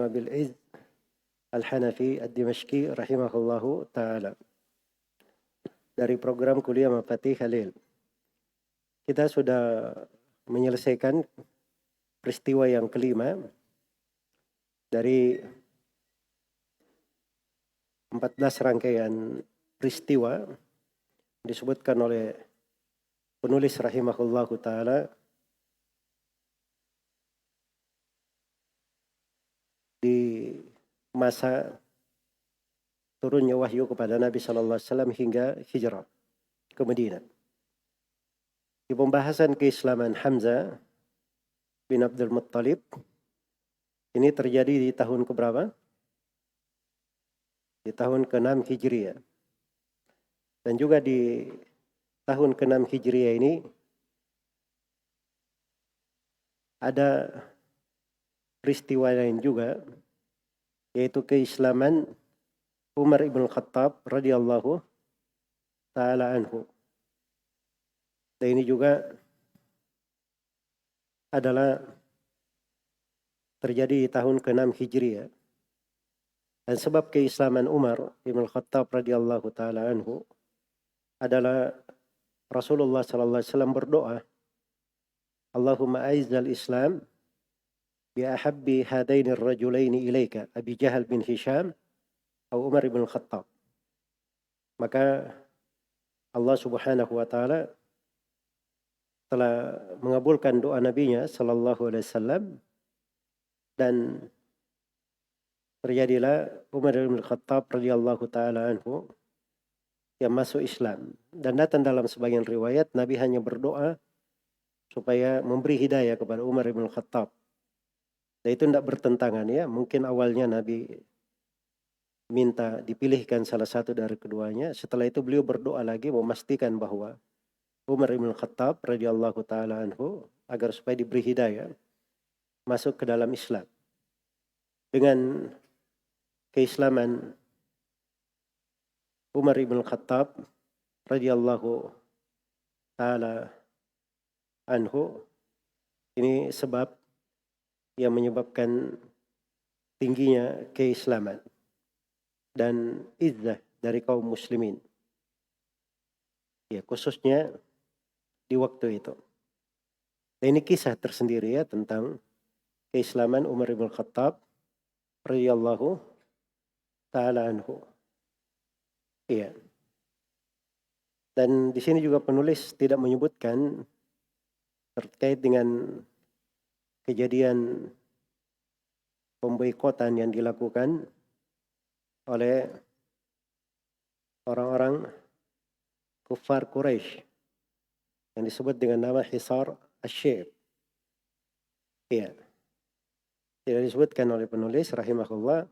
Abil Izz Al-Hanafi Ad-Dimashqi rahimahullahu ta'ala. Dari program kuliah Mafatih Khalil. Kita sudah menyelesaikan peristiwa yang kelima dari 14 rangkaian peristiwa disebutkan oleh penulis rahimahullahu ta'ala di masa turunnya wahyu kepada Nabi Sallallahu Alaihi Wasallam hingga hijrah ke Madinah. Di pembahasan keislaman Hamzah bin Abdul Muttalib, ini terjadi di tahun keberapa? Di tahun ke-6 Hijriah. Dan juga di tahun ke-6 Hijriah ini ada peristiwa lain juga, yaitu keislaman Umar ibn Khattab radhiyallahu ta'ala anhu. Dan ini juga adalah terjadi di tahun ke-6 Hijriah. Dan sebab keislaman Umar ibn Khattab radhiyallahu ta'ala anhu adalah Rasulullah sallallahu alaihi wasallam berdoa, Allahumma aizzal Islam bi ahabbi hadaini ar-rajulaini ilaika, Abi Jahal bin Hisham atau Umar ibn Khattab. Maka Allah Subhanahu wa taala telah mengabulkan doa nabinya sallallahu alaihi wasallam dan terjadilah Umar ibn Khattab radhiyallahu taala anhu yang masuk Islam. Dan datang dalam sebagian riwayat Nabi hanya berdoa supaya memberi hidayah kepada Umar ibn Khattab. Dan itu tidak bertentangan ya. Mungkin awalnya Nabi minta dipilihkan salah satu dari keduanya. Setelah itu beliau berdoa lagi memastikan bahwa Umar ibn Khattab radhiyallahu taala anhu agar supaya diberi hidayah masuk ke dalam Islam. Dengan keislaman Umar ibn Khattab radhiyallahu taala anhu, ini sebab yang menyebabkan tingginya keislaman dan izzah dari kaum muslimin. Ya, khususnya di waktu itu. Dan ini kisah tersendiri ya tentang keislaman Umar ibn Khattab radhiyallahu ta'ala anhu. Iya. Dan di sini juga penulis tidak menyebutkan terkait dengan kejadian pemboikotan yang dilakukan oleh orang-orang kufar Quraisy yang disebut dengan nama Hisar Asy-Syi'b. Iya. Tidak disebutkan oleh penulis rahimahullah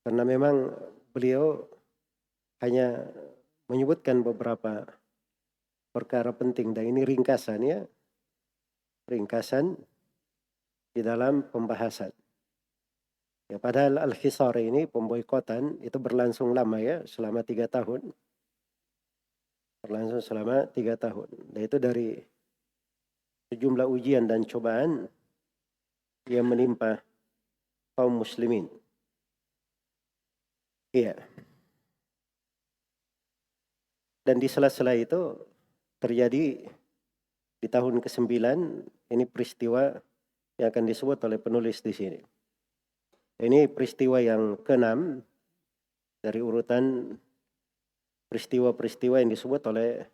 karena memang beliau hanya menyebutkan beberapa perkara penting dan ini ringkasan ya. Ringkasan di dalam pembahasan. Ya, padahal Al-Hisar ini pemboikotan itu berlangsung lama ya, selama 3 tahun. Berlangsung selama 3 tahun. Dan itu dari sejumlah ujian dan cobaan yang menimpa kaum muslimin. Iya. Dan di sela-sela itu terjadi di tahun ke-9 ini peristiwa yang akan disebut oleh penulis di sini. Ini peristiwa yang ke-6 dari urutan peristiwa-peristiwa yang disebut oleh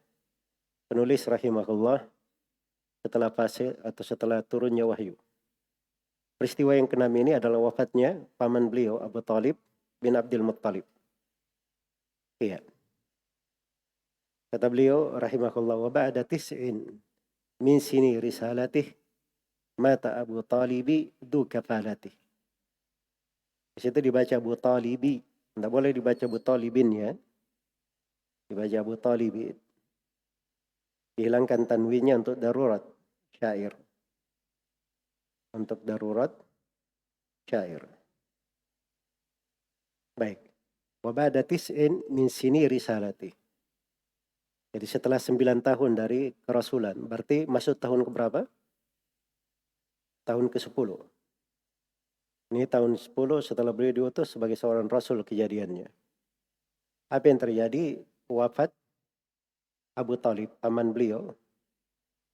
penulis rahimahullah setelah fase atau setelah turunnya wahyu. Peristiwa yang ke-6 ini adalah wafatnya paman beliau Abu Talib bin Abdul Muttalib. Iya. Kata beliau rahimahullah, wa ba'da tis'in min sini risalatih mata Abu Talibi du kafalatih. Di situ dibaca Abu Talibi, tidak boleh dibaca Abu Talibin ya. Dibaca Abu Talibi. Dihilangkan tanwinnya untuk darurat syair. Untuk darurat syair. Baik. Wa ba'da tis'in min sini risalatih. Jadi setelah 9 tahun dari kerasulan, berarti masuk tahun keberapa? Tahun ke-10. Ini tahun 10 setelah beliau diutus sebagai seorang rasul kejadiannya. Apa yang terjadi? Wafat Abu Talib, paman beliau,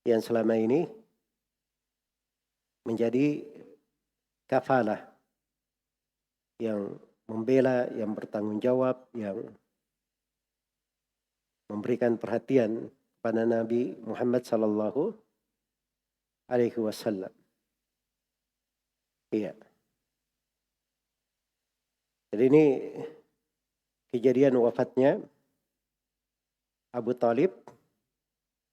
yang selama ini menjadi kafalah, yang membela, yang bertanggung jawab, yang memberikan perhatian kepada Nabi Muhammad sallallahu alaihi wasallam. Iya. Jadi ini kejadian wafatnya Abu Talib,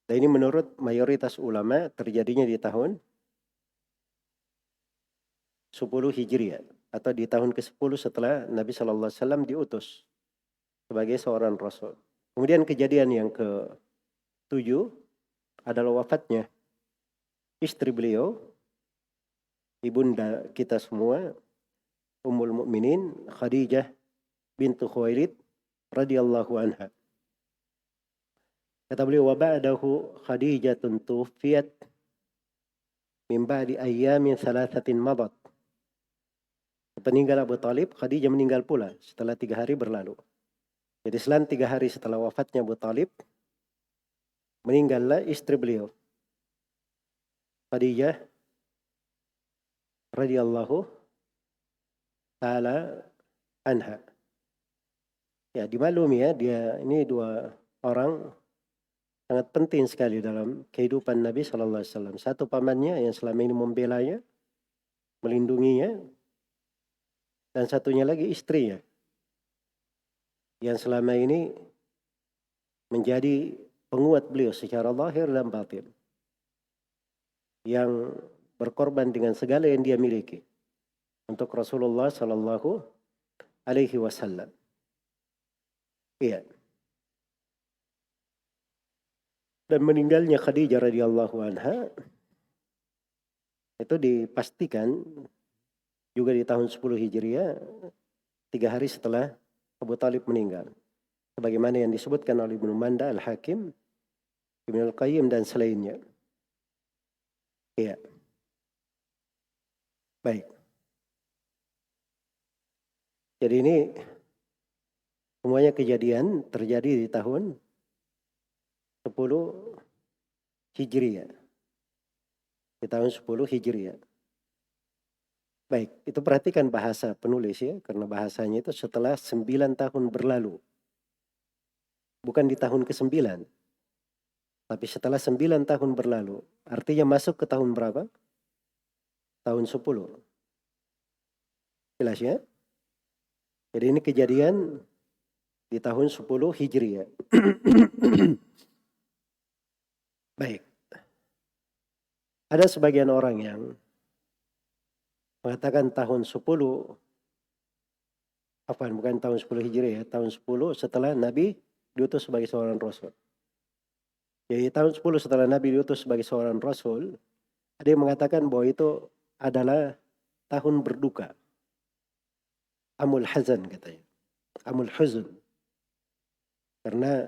dan ini menurut mayoritas ulama terjadinya di tahun 10 Hijriah atau di tahun ke-10 setelah Nabi sallallahu alaihi wasallam diutus sebagai seorang rasul. Kemudian kejadian yang ke-7 adalah wafatnya istri beliau, ibunda kita semua, Ummul Mukminin Khadijah bintu Khuwailid radhiyallahu anha. Kata beliau, wa ba'dahu Khadijatun tuwfiyat min ba'di ayyamin thalathatin madat. Peninggal Abu Talib, Khadijah meninggal pula setelah 3 hari berlalu. Jadi selang 3 hari setelah wafatnya Abu Talib, meninggallah istri beliau, Khadijah radhiyallahu ta'ala anha. Ya, dimaklumi ya, ini 2 orang sangat penting sekali dalam kehidupan Nabi sallallahu alaihi wasallam. Satu pamannya yang selama ini membelanya, melindunginya, dan satunya lagi istrinya yang selama ini menjadi penguat beliau secara lahir dan batin, yang berkorban dengan segala yang dia miliki untuk Rasulullah sallallahu alaihi wasallam. Iya. Dan meninggalnya Khadijah radhiyallahu anha itu dipastikan juga di tahun 10 Hijriah, 3 hari setelah Abu Talib meninggal. Sebagaimana yang disebutkan oleh Ibnu Manda, Al-Hakim, Ibnu Al-Qayyim dan selainnya. Iya. Baik. Jadi ini semuanya kejadian terjadi di tahun 10 Hijriah. Di tahun 10 Hijriah. Baik, itu perhatikan bahasa penulis ya, karena bahasanya itu setelah 9 tahun berlalu. Bukan di tahun ke-9, tapi setelah 9 tahun berlalu. Artinya masuk ke tahun berapa? Tahun 10. Jelas ya? Jadi ini kejadian di tahun 10 Hijriah. Baik. Ada sebagian orang yang mengatakan tahun 10, bukan tahun 10 Hijriah, tahun 10 setelah Nabi diutus sebagai seorang rasul. Jadi tahun 10 setelah Nabi diutus sebagai seorang rasul, ada yang mengatakan bahwa itu adalah tahun berduka. Amul Hazan katanya. Amul Huzun. Karena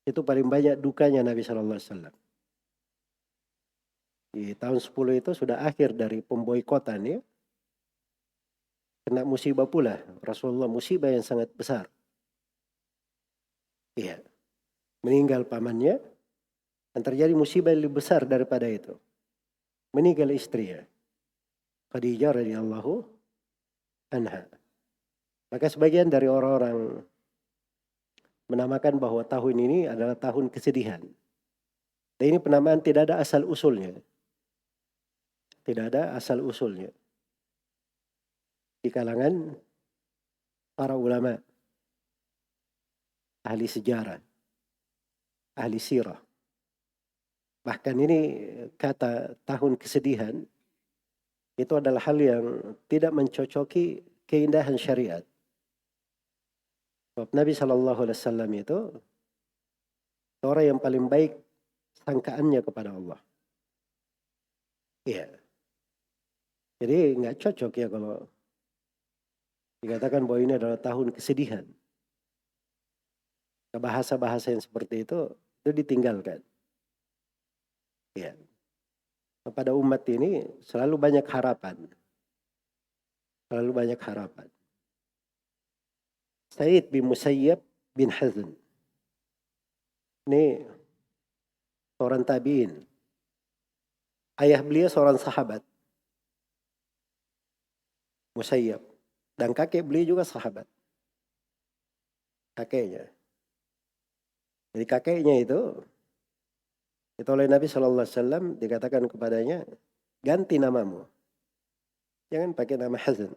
itu paling banyak dukanya Nabi sallallahu alaihi wasallam. Di tahun 10 itu sudah akhir dari pemboikotan ya. Kena musibah pula. Rasulullah, musibah yang sangat besar. Iya. Meninggal pamannya, dan terjadi musibah yang lebih besar daripada itu. Meninggal istrinya, Khadijah radhiyallahu anha. Maka sebagian dari orang-orang menamakan bahwa tahun ini adalah tahun kesedihan. Dan ini penamaan tidak ada asal usulnya. Tidak ada asal usulnya. Di kalangan para ulama, ahli sejarah, ahli sirah. Bahkan ini kata tahun kesedihan itu adalah hal yang tidak mencocoki keindahan syariat. Sebab Nabi SAW itu orang yang paling baik sangkaannya kepada Allah. Iya. Jadi nggak cocok ya kalau dikatakan bahwa ini adalah tahun kesedihan. Bahasa-bahasa yang seperti itu ditinggalkan. Ya. Pada umat ini selalu banyak harapan. Selalu banyak harapan. Sa'id bin Musayyab bin Hazn. Ini seorang tabi'in. Ayah beliau seorang sahabat, Musayyab. Dan kakek beliau juga sahabat. Kakeknya. Jadi kakeknya itu oleh Nabi SAW dikatakan kepadanya, ganti namamu. Jangan pakai nama Hazn.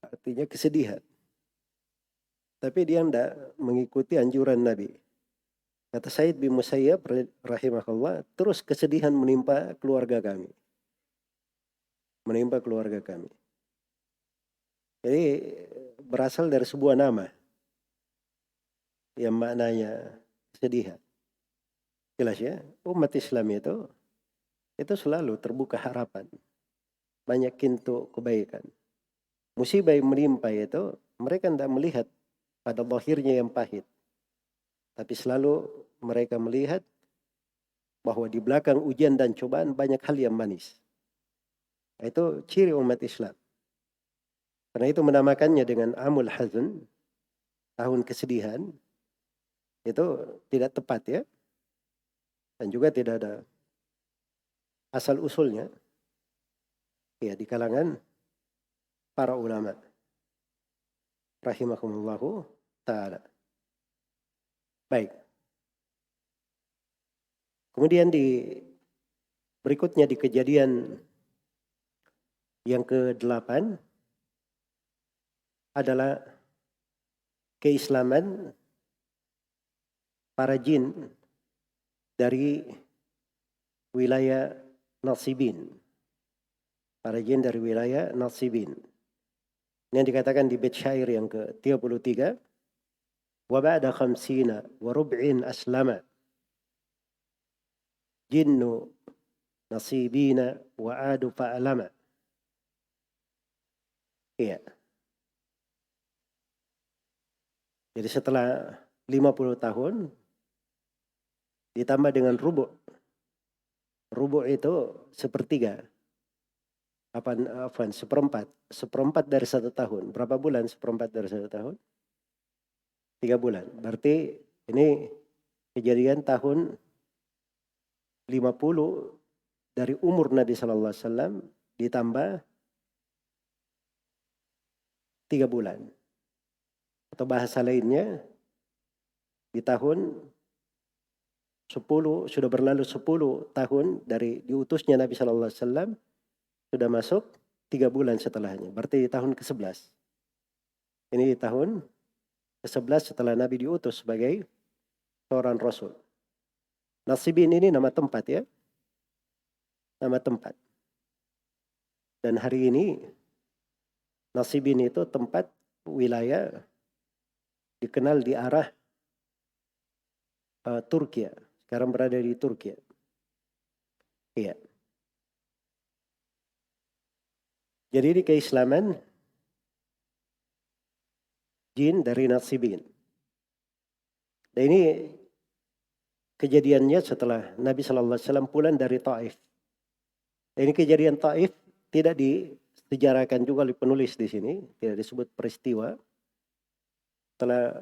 Artinya kesedihan. Tapi dia tidak mengikuti anjuran Nabi. Kata Sa'id bin Musayyab rahimahullah, terus kesedihan menimpa keluarga kami. Menimpa keluarga kami. Jadi berasal dari sebuah nama yang maknanya kesedihan. Jelas ya, umat Islam itu selalu terbuka harapan. Banyak pintu kebaikan. Musibah yang menimpa itu, mereka tidak melihat pada lahirnya yang pahit. Tapi selalu mereka melihat bahwa di belakang ujian dan cobaan banyak hal yang manis. Itu ciri umat Islam. Karena itu menamakannya dengan Amul Hazn, tahun kesedihan, itu tidak tepat ya. Dan juga tidak ada asal usulnya ya di kalangan para ulama rahimahumullahu ta'ala. Baik. Kemudian berikutnya di kejadian yang ke-8 adalah keislaman para jin dari wilayah Nasibin. Para jin dari wilayah Nasibin. Ini yang dikatakan di bait syair yang ke-33. Wa ba'da khamsina wa rub'in aslama. Jinnu Nasibina wa adu fa'alama. Iya. Jadi setelah 50 tahun ditambah dengan rubu'. Rubu' itu sepertiga. Seperempat. Seperempat dari 1 tahun. Berapa bulan seperempat dari 1 tahun? 3 bulan. Berarti ini kejadian tahun 50 dari umur Nabi SAW ditambah 3 bulan. Atau bahasa lainnya, di tahun 10, sudah berlalu 10 tahun dari diutusnya Nabi SAW, sudah masuk 3 bulan setelahnya. Berarti tahun ke-11. Ini tahun ke-11 setelah Nabi diutus sebagai seorang Rasul. Nasibin ini nama tempat ya. Nama tempat. Dan hari ini Nasibin itu tempat wilayah dikenal di arah Turki. Sekarang berada di Turki. Iya. Jadi di keislaman jin dari Nasibin. Dan ini kejadiannya setelah Nabi SAW pulang dari Taif. Dan ini kejadian Taif tidak disejarahkan juga oleh penulis di sini, tidak disebut peristiwa. Setelah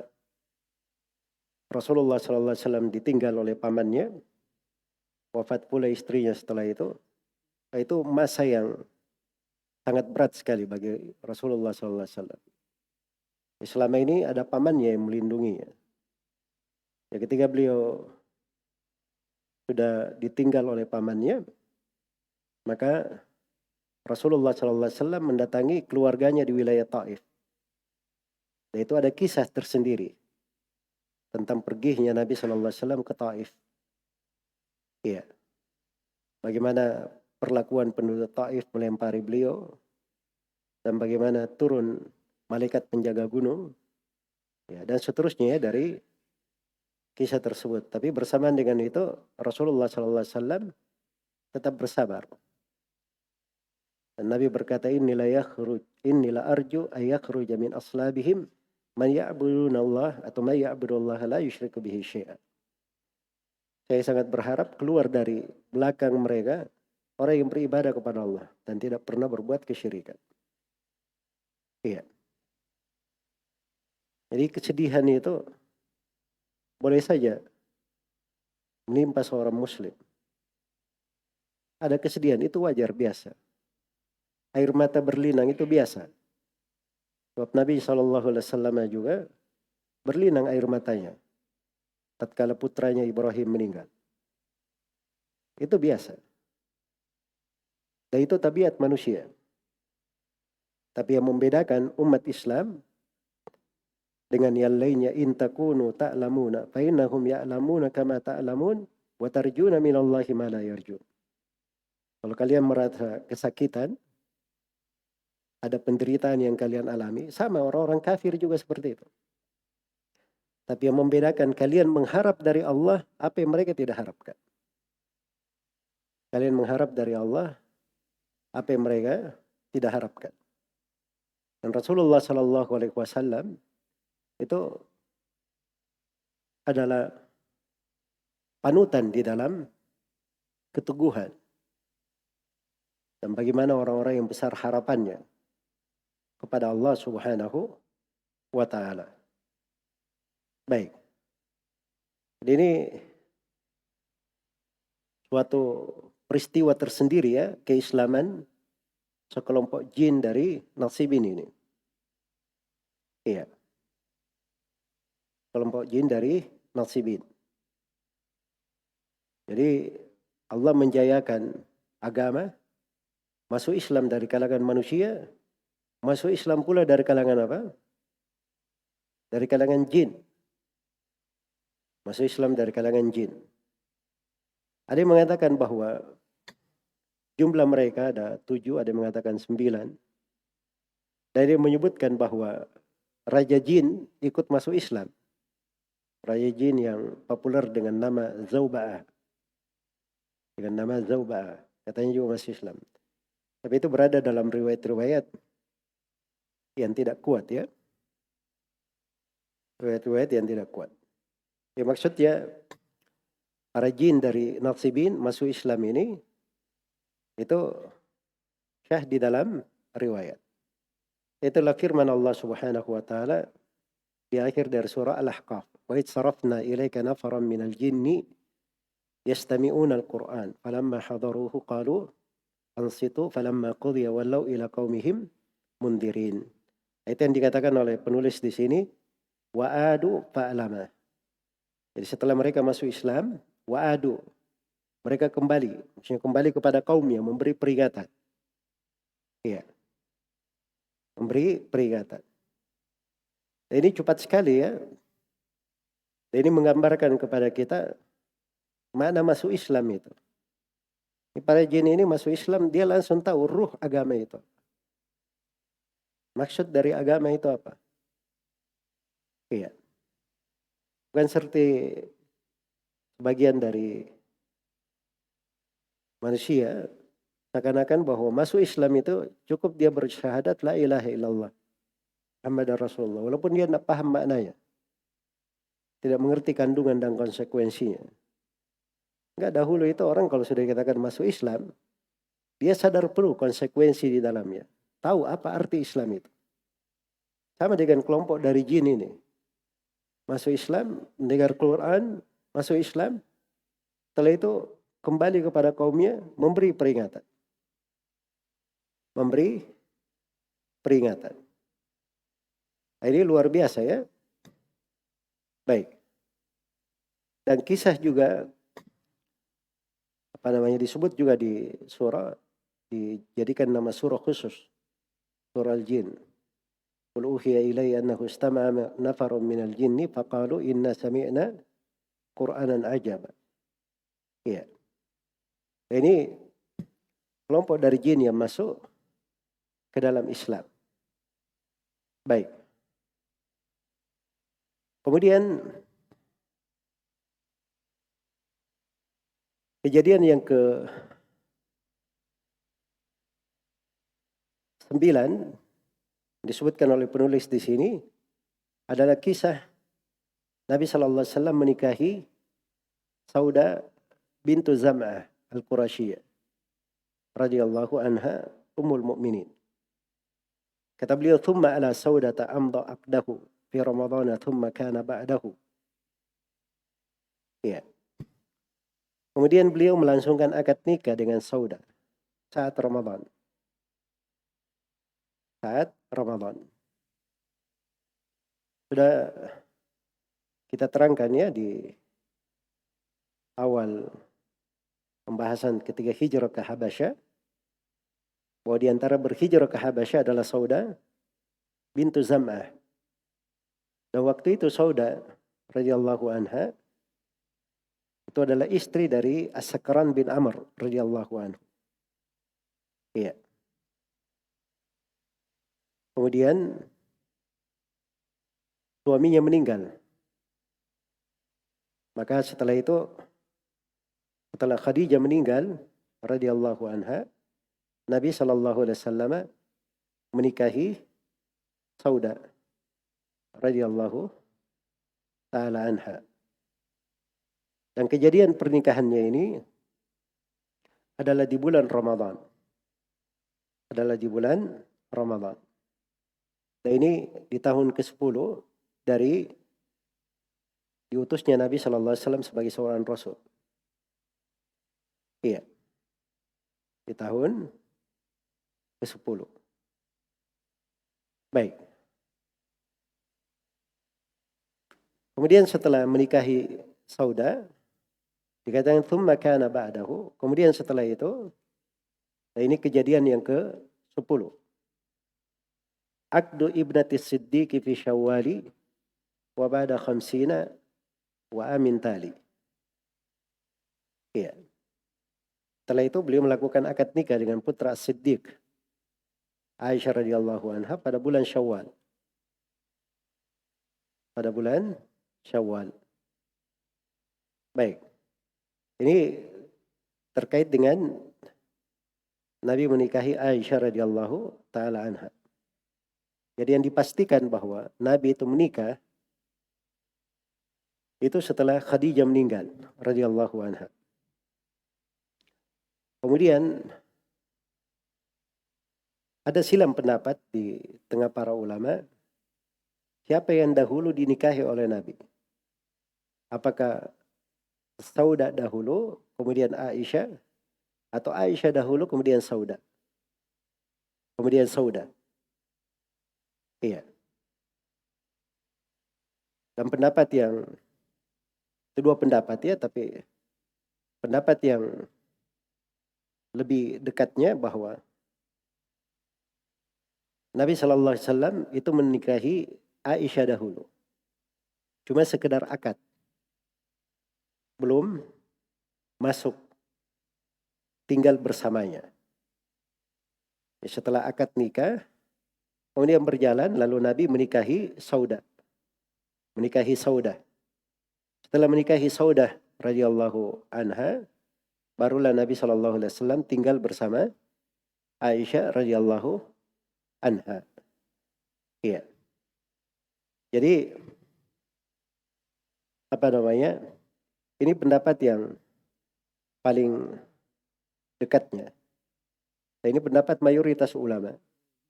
Rasulullah SAW ditinggal oleh pamannya, wafat pula istrinya setelah itu masa yang sangat berat sekali bagi Rasulullah SAW. Selama ini ada pamannya yang melindunginya. Ya, ketika beliau sudah ditinggal oleh pamannya, maka Rasulullah SAW mendatangi keluarganya di wilayah Taif. Dan itu ada kisah tersendiri tentang perginya Nabi SAW ke Taif. Iya. Bagaimana perlakuan penduduk Taif melempari beliau dan bagaimana turun malaikat penjaga gunung. Ya, dan seterusnya ya dari kisah tersebut. Tapi bersamaan dengan itu Rasulullah SAW tetap bersabar. Dan Nabi berkata, innila arju ayakhruja min aslabihim man ya'buduna Allah atau man ya'budullah la yusyriku bihi syai'an. Saya sangat berharap keluar dari belakang mereka orang yang beribadah kepada Allah dan tidak pernah berbuat kesyirikan. Iya. Jadi kesedihan itu boleh saja menimpa seorang muslim. Ada kesedihan, itu wajar, biasa. Air mata berlinang itu biasa. Sebab Nabi SAW juga berlinang air matanya tatkala putranya Ibrahim meninggal. Itu biasa. Dan itu tabiat manusia. Tapi yang membedakan umat Islam dengan yang lainnya, in takunu ta'lamuna fa innahum ya'lamuna kama ta'lamun wa tarjuna minallahi ma la yarjun. Kalau kalian merasa kesakitan, ada penderitaan yang kalian alami, sama orang-orang kafir juga seperti itu. Tapi yang membedakan, kalian mengharap dari Allah apa yang mereka tidak harapkan. Kalian mengharap dari Allah apa yang mereka tidak harapkan. Dan Rasulullah SAW itu adalah panutan di dalam keteguhan. Dan bagaimana orang-orang yang besar harapannya kepada Allah Subhanahu wa Ta'ala. Baik. Jadi ini suatu peristiwa tersendiri ya, keislaman sekelompok jin dari Nasibin ini. Iya. Kelompok jin dari Nasibin. Jadi Allah menjayakan agama, masuk Islam dari kalangan manusia, masuk Islam pula dari kalangan apa? Dari kalangan jin. Masuk Islam dari kalangan jin. Ada yang mengatakan bahwa jumlah mereka ada 7, ada yang mengatakan 9. Dan dia menyebutkan bahwa Raja Jin ikut masuk Islam. Raja Jin yang populer dengan nama Zauba'ah. Dengan nama Zauba'ah. Katanya juga masuk Islam. Tapi itu berada dalam riwayat-riwayat yang tidak kuat ya. Riwayat-riwayat yang tidak kuat. Ya, maksudnya para jin dari Nasibin masuk Islam ini itu syah di dalam riwayat. Itulah firman Allah Subhanahu wa Ta'ala di akhir dari surah Al-Ahqaf. Wa idh sarafna ilaika nafaran minal jinni yastami'una al-Qur'an falamma hadaruhu qalu ansitu falamma qudiya wallaw ila qaumihim mundirin. Itu yang dikatakan oleh penulis di sini, wa'adu fa'lama. Jadi setelah mereka masuk Islam, wa'adu, mereka kembali, maksudnya kembali kepada kaumnya, memberi peringatan. Iya. Memberi peringatan. Dan ini cepat sekali ya. Dan ini menggambarkan kepada kita mana masuk Islam itu. Para jin ini masuk Islam, dia langsung tahu ruh agama itu. Maksud dari agama itu apa? Iya. Bukan seperti sebagian dari manusia seakan-akan bahwa masuk Islam itu cukup dia bersyahadat la ilaha illallah Muhammadar Rasulullah, walaupun dia tidak paham maknanya, tidak mengerti kandungan dan konsekuensinya. Enggak, dahulu itu orang kalau sudah dikatakan masuk Islam, dia sadar perlu konsekuensi di dalamnya, tahu apa arti Islam itu. Sama dengan kelompok dari jin ini, masuk Islam, mendengar Quran, masuk Islam, setelah itu kembali kepada kaumnya, memberi peringatan. Memberi peringatan. Nah, ini luar biasa ya. Baik. Dan kisah juga disebut juga di surah, dijadikan nama surah khusus, surah Al-Jin. Qul uhiya ilayya annahu istama'a nafarun minal jinni faqalu inna sami'na Qur'anan ajaba. Iya. Ini kelompok dari jin yang masuk ke dalam Islam. Baik. Kemudian kejadian yang ke-9 disebutkan oleh penulis di sini adalah kisah Nabi sallallahu alaihi wasallam menikahi Sauda bintu Zam'ah Al-Qurasyiyah radhiyallahu anha ummul mukminin. Kata beliau, thumma ala saudata amda aqdahu fi ramadhana thumma kana ba'dahu. Ya. Kemudian beliau melangsungkan akad nikah dengan Sauda saat Ramadan. Saat Ramadan. Sudah kita terangkan ya di awal pembahasan ketika hijrah ke Habasyah, bahwa di antara berhijrah ke Habasyah adalah Sauda bintu Zam'ah. Dan waktu itu Sauda radhiyallahu anha itu adalah istri dari As-Sakran bin Amr radhiyallahu anhu. Iya. Kemudian suaminya meninggal. Maka setelah itu, setelah Khadijah meninggal radhiyallahu anha, Nabi SAW menikahi Sauda radhiyallahu ta'ala anha. Dan kejadian pernikahannya ini adalah di bulan Ramadan. Adalah di bulan Ramadan. Dan ini di tahun ke-10 dari diutusnya Nabi SAW sebagai seorang Rasul. Iya. Di tahun ke-10. Baik. Kemudian setelah menikahi Sauda, dikatakan thumma kana ba'dahu. Kemudian setelah itu, nah ini kejadian yang ke-10. Aqdu ibnati Siddiq fi Syawwali wa ba'da khamsina wa amin tali. Iya. Setelah itu beliau melakukan akad nikah dengan putra Siddiq Aisyah radhiyallahu anha pada bulan Syawal. Pada bulan Syawal. Baik. Ini terkait dengan Nabi menikahi Aisyah radhiyallahu taala anha. Jadi yang dipastikan bahwa Nabi itu menikah itu setelah Khadijah meninggal radhiyallahu anha. Kemudian ada silam pendapat di tengah para ulama, siapa yang dahulu dinikahi oleh Nabi? Apakah Sauda dahulu, kemudian Aisyah, atau Aisyah dahulu, kemudian Sauda? Kemudian Sauda. Iya. Dan pendapat yang, kedua pendapat ya, tapi pendapat yang lebih dekatnya bahwa Nabi SAW itu menikahi Aisyah dahulu. Cuma sekedar akad. Belum masuk tinggal bersamanya. Setelah akad nikah, kemudian berjalan, lalu Nabi menikahi Sauda. Menikahi Sauda. Setelah menikahi Sauda radhiyallahu anha, barulah Nabi SAW tinggal bersama Aisyah radhiyallahu anha. Iya. Jadi apa namanya? Ini pendapat yang paling dekatnya. Dan ini pendapat mayoritas ulama.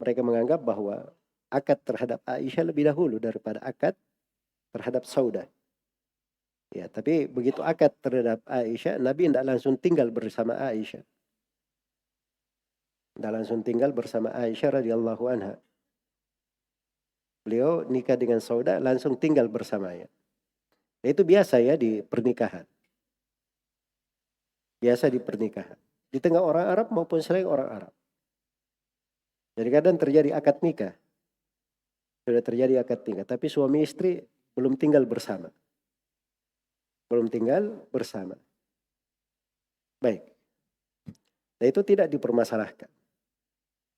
Mereka menganggap bahwa akad terhadap Aisyah lebih dahulu daripada akad terhadap Sauda. Ya, tapi begitu akad terhadap Aisyah, Nabi tidak langsung tinggal bersama Aisyah. Tidak langsung tinggal bersama Aisyah radhiyallahu anha. Beliau nikah dengan Sauda, langsung tinggal bersamanya. Itu biasa ya di pernikahan. Biasa di pernikahan. Di tengah orang Arab maupun selain orang Arab. Jadi kadang terjadi akad nikah. Sudah terjadi akad nikah. Tapi suami istri belum tinggal bersama. Belum tinggal bersama. Baik. Dan itu tidak dipermasalahkan.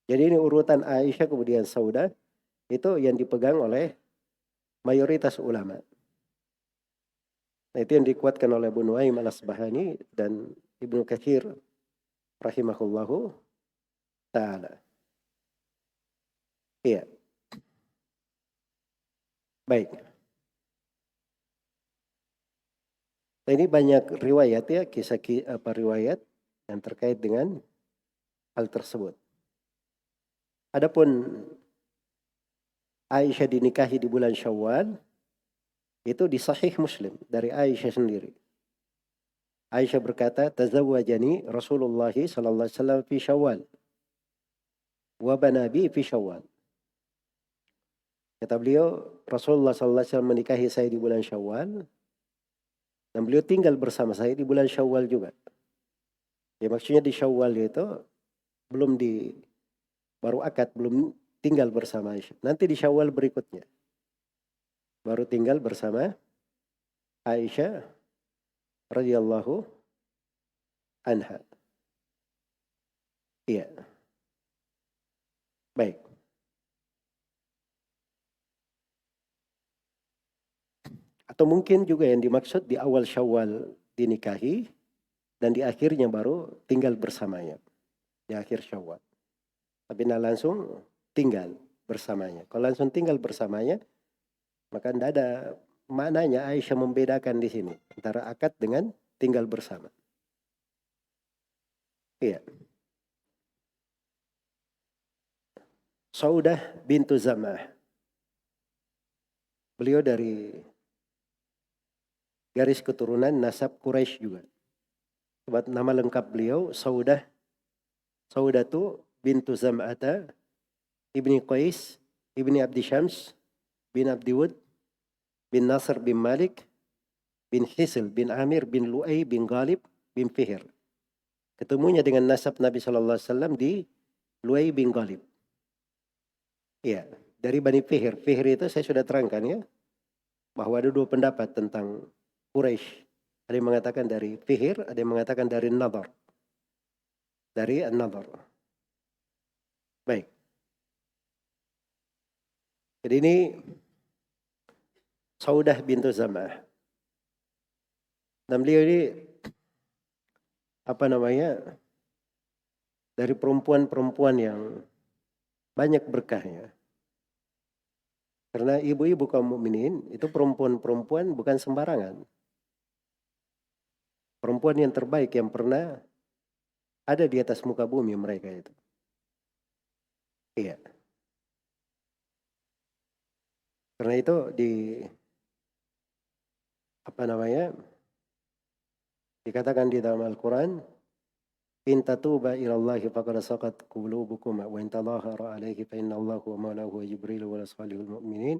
Jadi ini urutan Aisyah kemudian Sauda. Itu yang dipegang oleh mayoritas ulama. Nah, itu yang dikuatkan oleh Abu Nuaim al-Asbahani dan Ibnu Katsir rahimahullahu ta'ala. Iya. Baik. Nah, ini banyak riwayat ya, kisah riwayat yang terkait dengan hal tersebut. Adapun Aisyah dinikahi di bulan Syawal, itu di Sahih Muslim dari Aisyah sendiri. Aisyah berkata, "Tazawwajani Rasulullah sallallahu alaihi wasallam fi Syawal wa banabi fi Syawal." Kata beliau, Rasulullah sallallahu alaihi wasallam menikahi saya di bulan Syawal dan beliau tinggal bersama saya di bulan Syawal juga. Ya maksudnya di Syawal itu belum baru akad, belum tinggal bersama Aisyah. Nanti di Syawal berikutnya baru tinggal bersama Aisyah radhiyallahu anha. Iya, baik. Atau mungkin juga yang dimaksud di awal Syawal dinikahi dan di akhirnya baru tinggal bersamanya. Di akhir Syawal. Tapi tidak langsung tinggal bersamanya. Kalau langsung tinggal bersamanya, maka tidak ada maknanya Aisyah membedakan di sini antara akad dengan tinggal bersama. Iya. Saudah bintu Zam'ah. Beliau dari garis keturunan nasab Quraisy juga. Sebab nama lengkap beliau Saudatu bintu Zam'ata ibni Qais ibni Abdi Syams bin Abdi Wud bin Nasr bin Malik bin Hisl bin Amir bin Lu'ay bin Ghalib bin Fihr. Ketemunya dengan nasab Nabi SAW di Lu'ay bin Ghalib. Iya, dari Bani Fihr. Fihr itu saya sudah terangkan ya, bahwa ada dua pendapat tentang Quraisy. Ada yang mengatakan dari Fihr, ada yang mengatakan dari Nadar. Dari An-Nadar. Baik. Jadi ini Saudah bintu Zam'ah. Dan beliau ini dari perempuan-perempuan yang banyak berkahnya. Karena ibu-ibu kaum mukminin itu perempuan-perempuan bukan sembarangan. Perempuan yang terbaik yang pernah ada di atas muka bumi mereka itu. Iya. Karena itu dikatakan di dalam Al-Quran, "In tatuba ilallahi faqad saqat qulubukum wa in tadhahara alayhi fa inna Allaha wa maulahu wa Jibril wa salihul mu'minin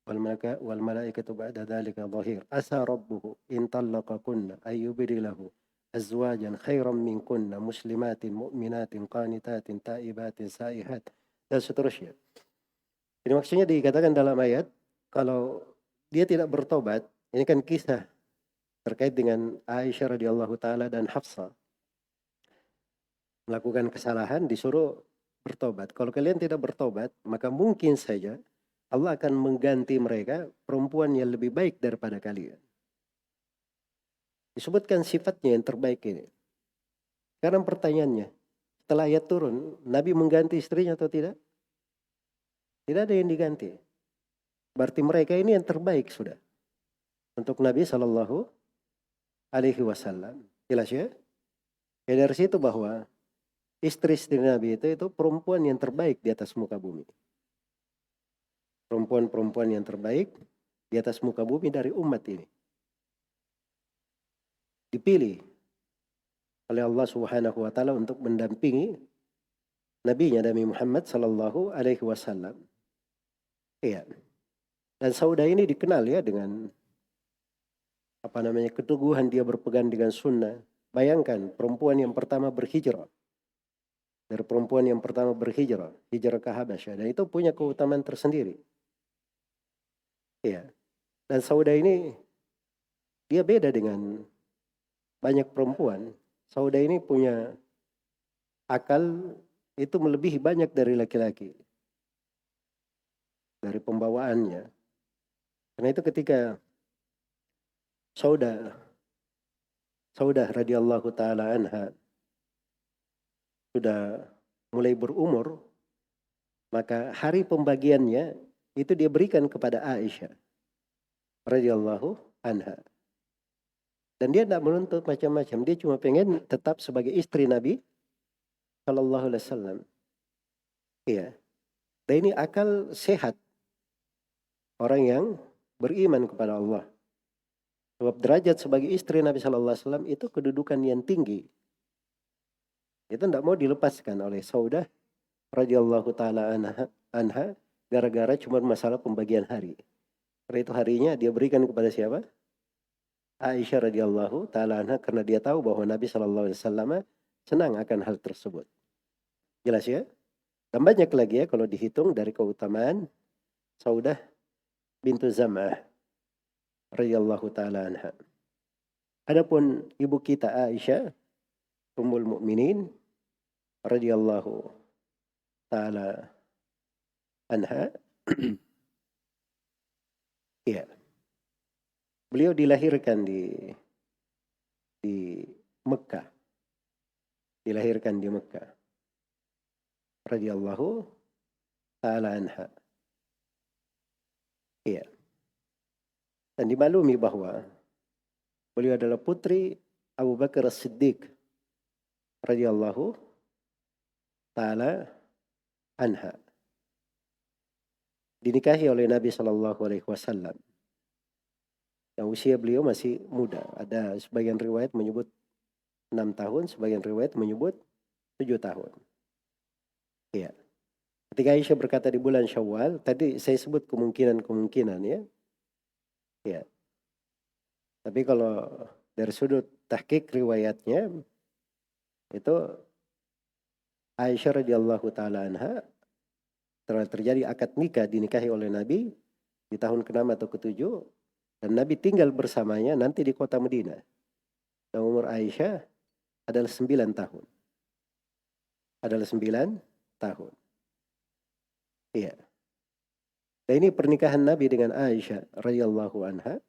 wal malaikatu ba'da dzalika dhahir. Asa rabbuhu in talaqakunna ay yubdilahu azwajan khairan minkunna muslimatin mu'minatin qanitatin taibatin saihat." Dan seterusnya. Jadi maksudnya dikatakan dalam ayat, kalau dia tidak bertobat, ini kan kisah terkait dengan Aisyah radhiyallahu taala dan Hafsah. Melakukan kesalahan disuruh bertobat. Kalau kalian tidak bertobat, maka mungkin saja Allah akan mengganti mereka perempuan yang lebih baik daripada kalian. Disebutkan sifatnya yang terbaik ini. Sekarang pertanyaannya, setelah ayat turun, Nabi mengganti istrinya atau tidak? Tidak ada yang diganti. Berarti mereka ini yang terbaik sudah. Untuk Nabi SAW. Jelas ya? Ya dari situ bahwa istri-istri Nabi itu perempuan yang terbaik di atas muka bumi. Perempuan-perempuan yang terbaik di atas muka bumi dari umat ini. Dipilih oleh Allah Subhanahu wa taala untuk mendampingi Nabi Muhammad sallallahu alaihi wasallam. Iya. Dan Saudah ini dikenal ya dengan keteguhan dia berpegang dengan sunnah. Bayangkan perempuan yang pertama berhijrah. Dari perempuan yang pertama berhijrah, hijrah ke Habasyah, dan itu punya keutamaan tersendiri. Iya. Dan Saudah ini dia beda dengan banyak perempuan. Saudah ini punya akal itu melebihi banyak dari laki-laki. Dari pembawaannya. Karena itu ketika Saudah radhiyallahu taala anha sudah mulai berumur, maka hari pembagiannya itu dia berikan kepada Aisyah radhiyallahu anha. Dan dia tidak menuntut macam-macam, dia cuma pengen tetap sebagai istri Nabi sallallahu alaihi wasallam. Iya. Dan ini akal sehat orang yang beriman kepada Allah. Sebab derajat sebagai istri Nabi Shallallahu Alaihi Wasallam itu kedudukan yang tinggi. Itu tidak mau dilepaskan oleh Saudah radhiyallahu taala anha gara-gara cuma masalah pembagian hari. Karena itu harinya dia berikan kepada siapa? Aisyah radhiyallahu taala anha, karena dia tahu bahwa Nabi Shallallahu Alaihi Wasallam senang akan hal tersebut. Jelas ya? Dan banyak lagi ya kalau dihitung dari keutamaan Saudah bintu Zam'ah radhiyallahu taala anha. Adapun ibu kita Aisyah Ummul Mukminin radhiyallahu taala anha, ya, beliau dilahirkan di Mekah. Dilahirkan di Mekah radhiyallahu taala anha. Iya. Dan dimaklumi bahwa beliau adalah putri Abu Bakar As-Siddiq radhiyallahu taala anha. Dinikahi oleh Nabi Shallallahu Alaihi Wasallam. Yang usia beliau masih muda. Ada sebagian riwayat menyebut 6 tahun, sebagian riwayat menyebut 7 tahun. Iya. Ketika Aisyah berkata di bulan Syawal, tadi saya sebut kemungkinan ya. Ya. Tapi kalau dari sudut tahqiq riwayatnya, itu Aisyah radhiyallahu taala anha telah terjadi akad nikah, dinikahi oleh Nabi di tahun ke-6 atau ke-7, dan Nabi tinggal bersamanya nanti di kota Madinah. Dan umur Aisyah adalah 9 tahun. Adalah 9 tahun. Iya. Dan ini pernikahan Nabi dengan Aisyah radhiyallahu anha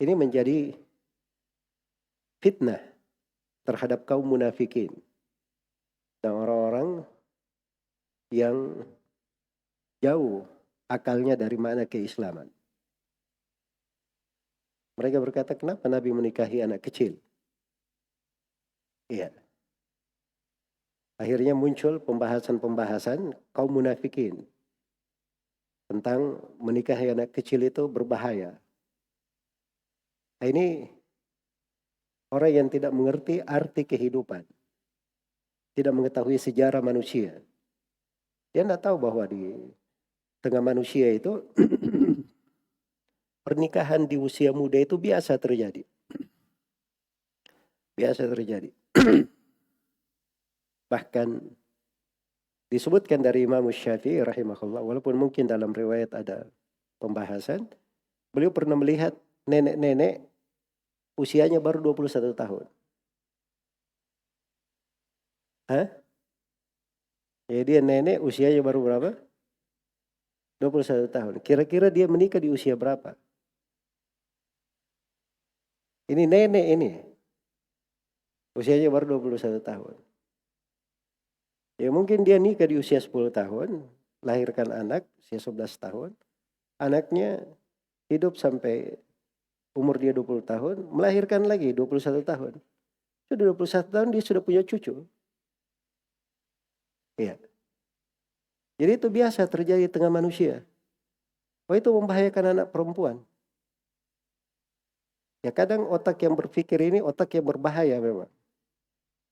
ini menjadi fitnah terhadap kaum munafikin dan orang-orang yang jauh akalnya dari makna keislaman. Mereka berkata, kenapa Nabi menikahi anak kecil? Iya. Akhirnya muncul pembahasan kaum munafikin tentang menikahi anak kecil itu berbahaya. Nah, ini orang yang tidak mengerti arti kehidupan, tidak mengetahui sejarah manusia. Dia tidak tahu bahwa di tengah manusia itu pernikahan di usia muda itu biasa terjadi. Biasa terjadi. Bahkan disebutkan dari Imam Syafi'i rahimahullah, walaupun mungkin dalam riwayat ada pembahasan, beliau pernah melihat nenek-nenek usianya baru 21 tahun. Hah? Jadi dia nenek usianya baru berapa? 21 tahun. Kira-kira dia menikah di usia berapa? Ini nenek ini. Usianya baru 21 tahun. Ya mungkin dia nikah di usia 10 tahun, lahirkan anak usia 11 tahun. Anaknya hidup sampai umur dia 20 tahun, melahirkan lagi 21 tahun. Sudah 21 tahun dia sudah punya cucu. Iya. Jadi itu biasa terjadi di tengah manusia. Oh, itu membahayakan anak perempuan. Ya kadang otak yang berpikir ini otak yang berbahaya memang.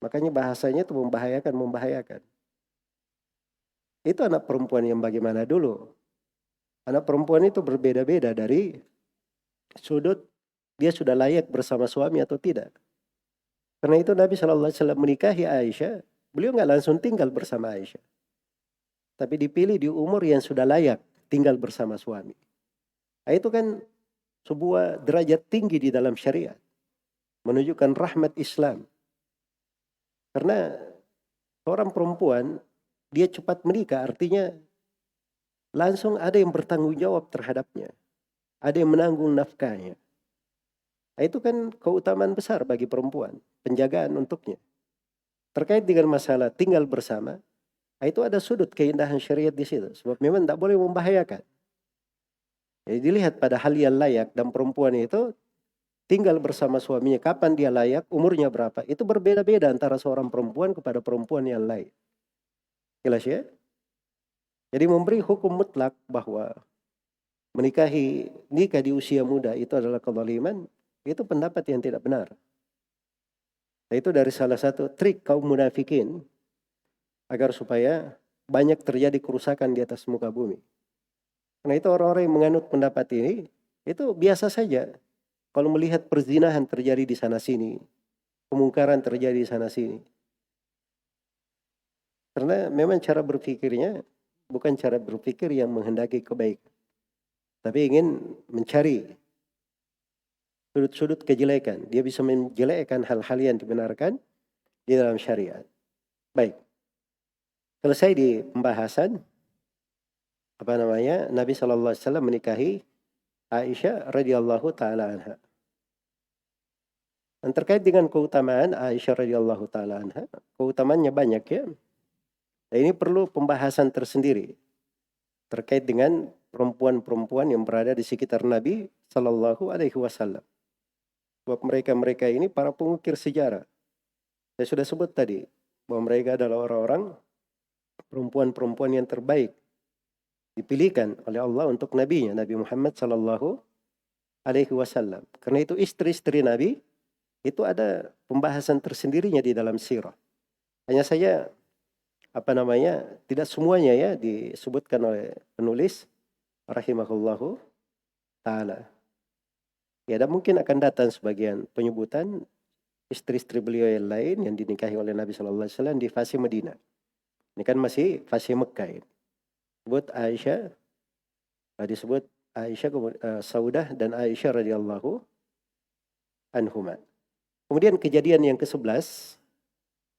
Makanya bahasanya itu membahayakan. Itu anak perempuan yang bagaimana dulu. Anak perempuan itu berbeda-beda dari sudut dia sudah layak bersama suami atau tidak. Karena itu Nabi SAW menikahi Aisyah, beliau nggak langsung tinggal bersama Aisyah. Tapi dipilih di umur yang sudah layak tinggal bersama suami. Nah, itu kan sebuah derajat tinggi di dalam syariat. Menunjukkan rahmat Islam. Karena seorang perempuan, dia cepat menikah, artinya langsung ada yang bertanggung jawab terhadapnya. Ada yang menanggung nafkahnya. Nah, itu kan keutamaan besar bagi perempuan. Penjagaan untuknya. Terkait dengan masalah tinggal bersama, nah itu ada sudut keindahan syariat di situ. Sebab memang tidak boleh membahayakan. Jadi dilihat pada hal yang layak, dan perempuan itu tinggal bersama suaminya. Kapan dia layak, umurnya berapa. Itu berbeda-beda antara seorang perempuan kepada perempuan yang lain. Jelas ya? Jadi memberi hukum mutlak bahwa nikah di usia muda itu adalah kezaliman, itu pendapat yang tidak benar. Nah, itu dari salah satu trik kaum munafikin agar supaya banyak terjadi kerusakan di atas muka bumi. Karena itu orang-orang yang menganut pendapat ini itu biasa saja kalau melihat perzinahan terjadi di sana sini, kemungkaran terjadi di sana sini. Karena memang cara berpikirnya bukan cara berpikir yang menghendaki kebaikan, tapi ingin mencari sudut-sudut kejelekan. Dia bisa menjelekkan hal-hal yang dibenarkan di dalam syariat. Baik. Selesai di pembahasan Nabi SAW menikahi Aisyah radhiyallahu taala anha. Dan terkait dengan keutamaan Aisyah radhiyallahu taala anha, keutamaannya banyak ya. Dan ini perlu pembahasan tersendiri terkait dengan perempuan-perempuan yang berada di sekitar Nabi sallallahu alaihi wasallam. Sebab mereka ini para pengukir sejarah. Saya sudah sebut tadi bahwa mereka adalah orang-orang perempuan-perempuan yang terbaik dipilihkan oleh Allah untuk nabinya, Nabi Muhammad sallallahu alaihi wasallam. Karena itu istri-istri Nabi itu ada pembahasan tersendirinya di dalam sirah. Hanya saja tidak semuanya ya disebutkan oleh penulis rahimahullahu taala. Ya, dan mungkin akan datang sebagian penyebutan istri-istri beliau yang lain yang dinikahi oleh Nabi sallallahu alaihi wasallam di fase Madinah. Ini kan masih fase Mekah ini. Disebut Aisyah, Saudah dan Aisyah radhiyallahu anhuma. Kemudian kejadian yang ke-11,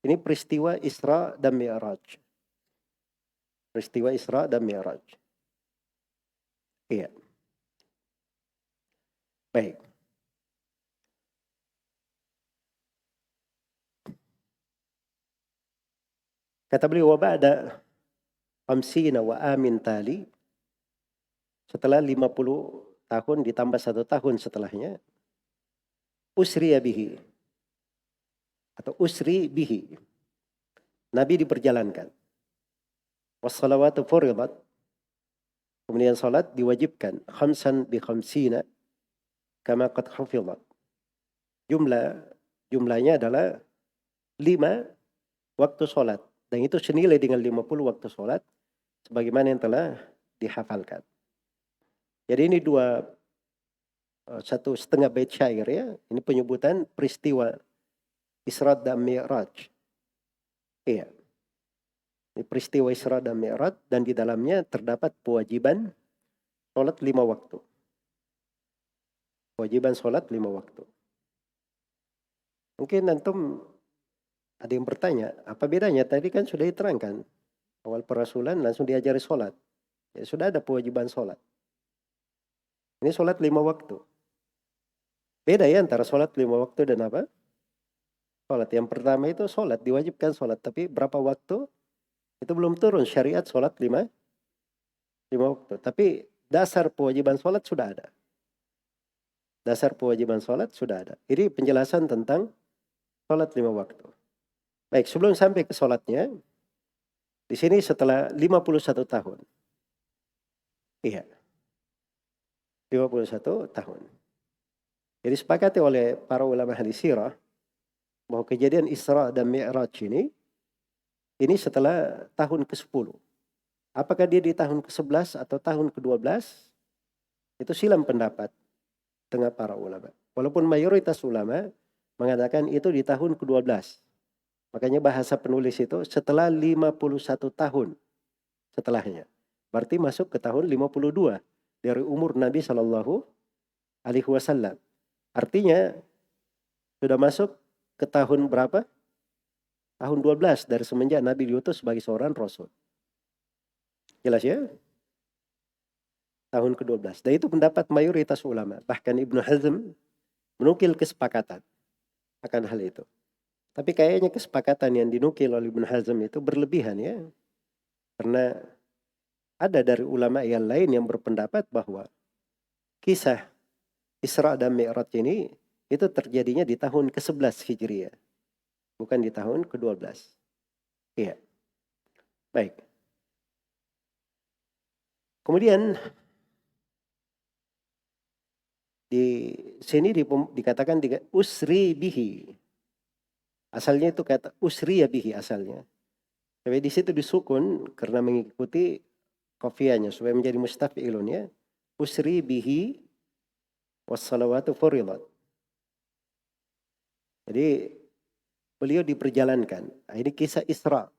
ini peristiwa Isra dan Mi'raj. Peristiwa Isra dan Mi'raj. Iya. Baik. Kata beliau, wa ba'da 50 wa amin tali, setelah 50 tahun ditambah 1 tahun setelahnya, usriya bihi atau usri bihi, Nabi diperjalankan. Wassalawatu furidat, kemudian salat diwajibkan, khamsan bi khamsina kama qad hufidat. Jumlahnya adalah 5 waktu salat, dan itu senilai dengan 50 waktu salat sebagaimana yang telah dihafalkan. Jadi ini 1,5 bait syair ya. Ini penyebutan peristiwa Isra dan Mi'raj. Iya. Ini peristiwa Isra dan Mi'raj, dan di dalamnya terdapat kewajiban salat 5 waktu. Kewajiban salat 5 waktu. Mungkin antum ada yang bertanya, apa bedanya? Tadi kan sudah diterangkan. Awal perasulan langsung diajari salat. Ya sudah ada kewajiban salat. Ini salat 5 waktu. Beda ya antara salat 5 waktu dan apa? Salat. Yang pertama itu salat, diwajibkan salat. Tapi berapa waktu? Itu belum turun syariat salat 5 waktu. Tapi dasar kewajiban salat sudah ada. Dasar kewajiban salat sudah ada. Ini penjelasan tentang salat 5 waktu. Baik, sebelum sampai ke salatnya, di sini setelah 51 tahun. Iya. 51 tahun. Jadi sepakati oleh para ulama hadis sirah bahwa kejadian Isra dan Mi'raj ini setelah tahun ke-10. Apakah dia di tahun ke-11 atau tahun ke-12? Itu silam pendapat tengah para ulama. Walaupun mayoritas ulama mengatakan itu di tahun ke-12. Makanya bahasa penulis itu setelah 51 tahun setelahnya. Berarti masuk ke tahun 52 dari umur Nabi Shallallahu alaihi wasallam. Artinya sudah masuk ke tahun berapa? Tahun 12 dari semenjak Nabi diutus sebagai seorang rasul. Jelas ya? Tahun ke-12. Dan itu pendapat mayoritas ulama. Bahkan Ibnu Hazm menukil kesepakatan akan hal itu. Tapi kayaknya kesepakatan yang dinukil oleh Ibnu Hazm itu berlebihan ya. Karena ada dari ulama yang lain yang berpendapat bahwa kisah Isra dan Mi'raj ini itu terjadinya di tahun ke-11 Hijriah. Bukan di tahun ke-12. Iya. Baik. Kemudian sini dikatakan usri bihi. Asalnya itu kata usriya bihi asalnya. Tapi di situ disukun karena mengikuti qafiyahnya supaya menjadi mustaf'ilun ya. Usri bihi wassalawatu furidat. Jadi beliau diperjalankan. Nah, ini kisah Isra.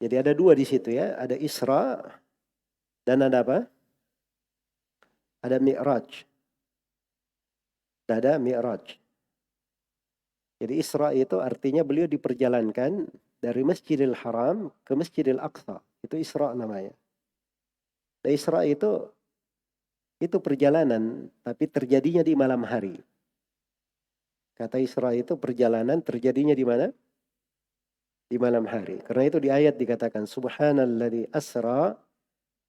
Jadi ada dua di situ ya. Ada Isra dan ada apa? Ada Mi'raj. Ada Mi'raj. Jadi Isra itu artinya beliau diperjalankan dari Masjidil Haram ke Masjidil Aqsa. Itu Isra namanya. Dan Isra itu perjalanan, tapi terjadinya di malam hari. Kata Isra itu perjalanan terjadinya di mana? Di malam hari. Karena itu di ayat dikatakan Subhanalladzi asra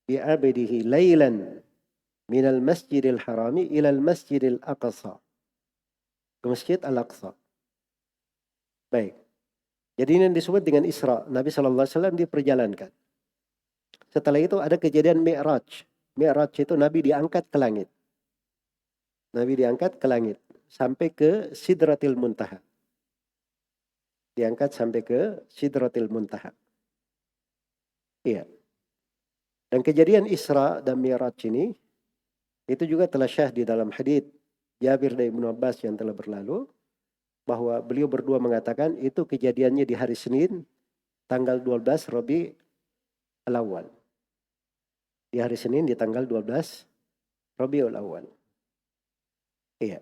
bi'abdihi laylan minal masjidil harami ilal masjidil aqsa. Ke Masjid Al-Aqsa. Baik. Jadi ini yang disebut dengan Isra. Nabi SAW diperjalankan. Setelah itu ada kejadian Mi'raj. Mi'raj itu Nabi diangkat ke langit. Nabi diangkat ke langit. Sampai ke Sidratil Muntaha. Diangkat sampai ke Sidratil Muntaha. Iya. Dan kejadian Isra dan Mi'raj ini, itu juga telah syah di dalam hadits Jabir dan Ibnu Abbas yang telah berlalu. Bahwa beliau berdua mengatakan itu kejadiannya di hari Senin tanggal 12 Rabi Al-Awwal. Di hari Senin di tanggal 12 Rabiul Awal. Iya.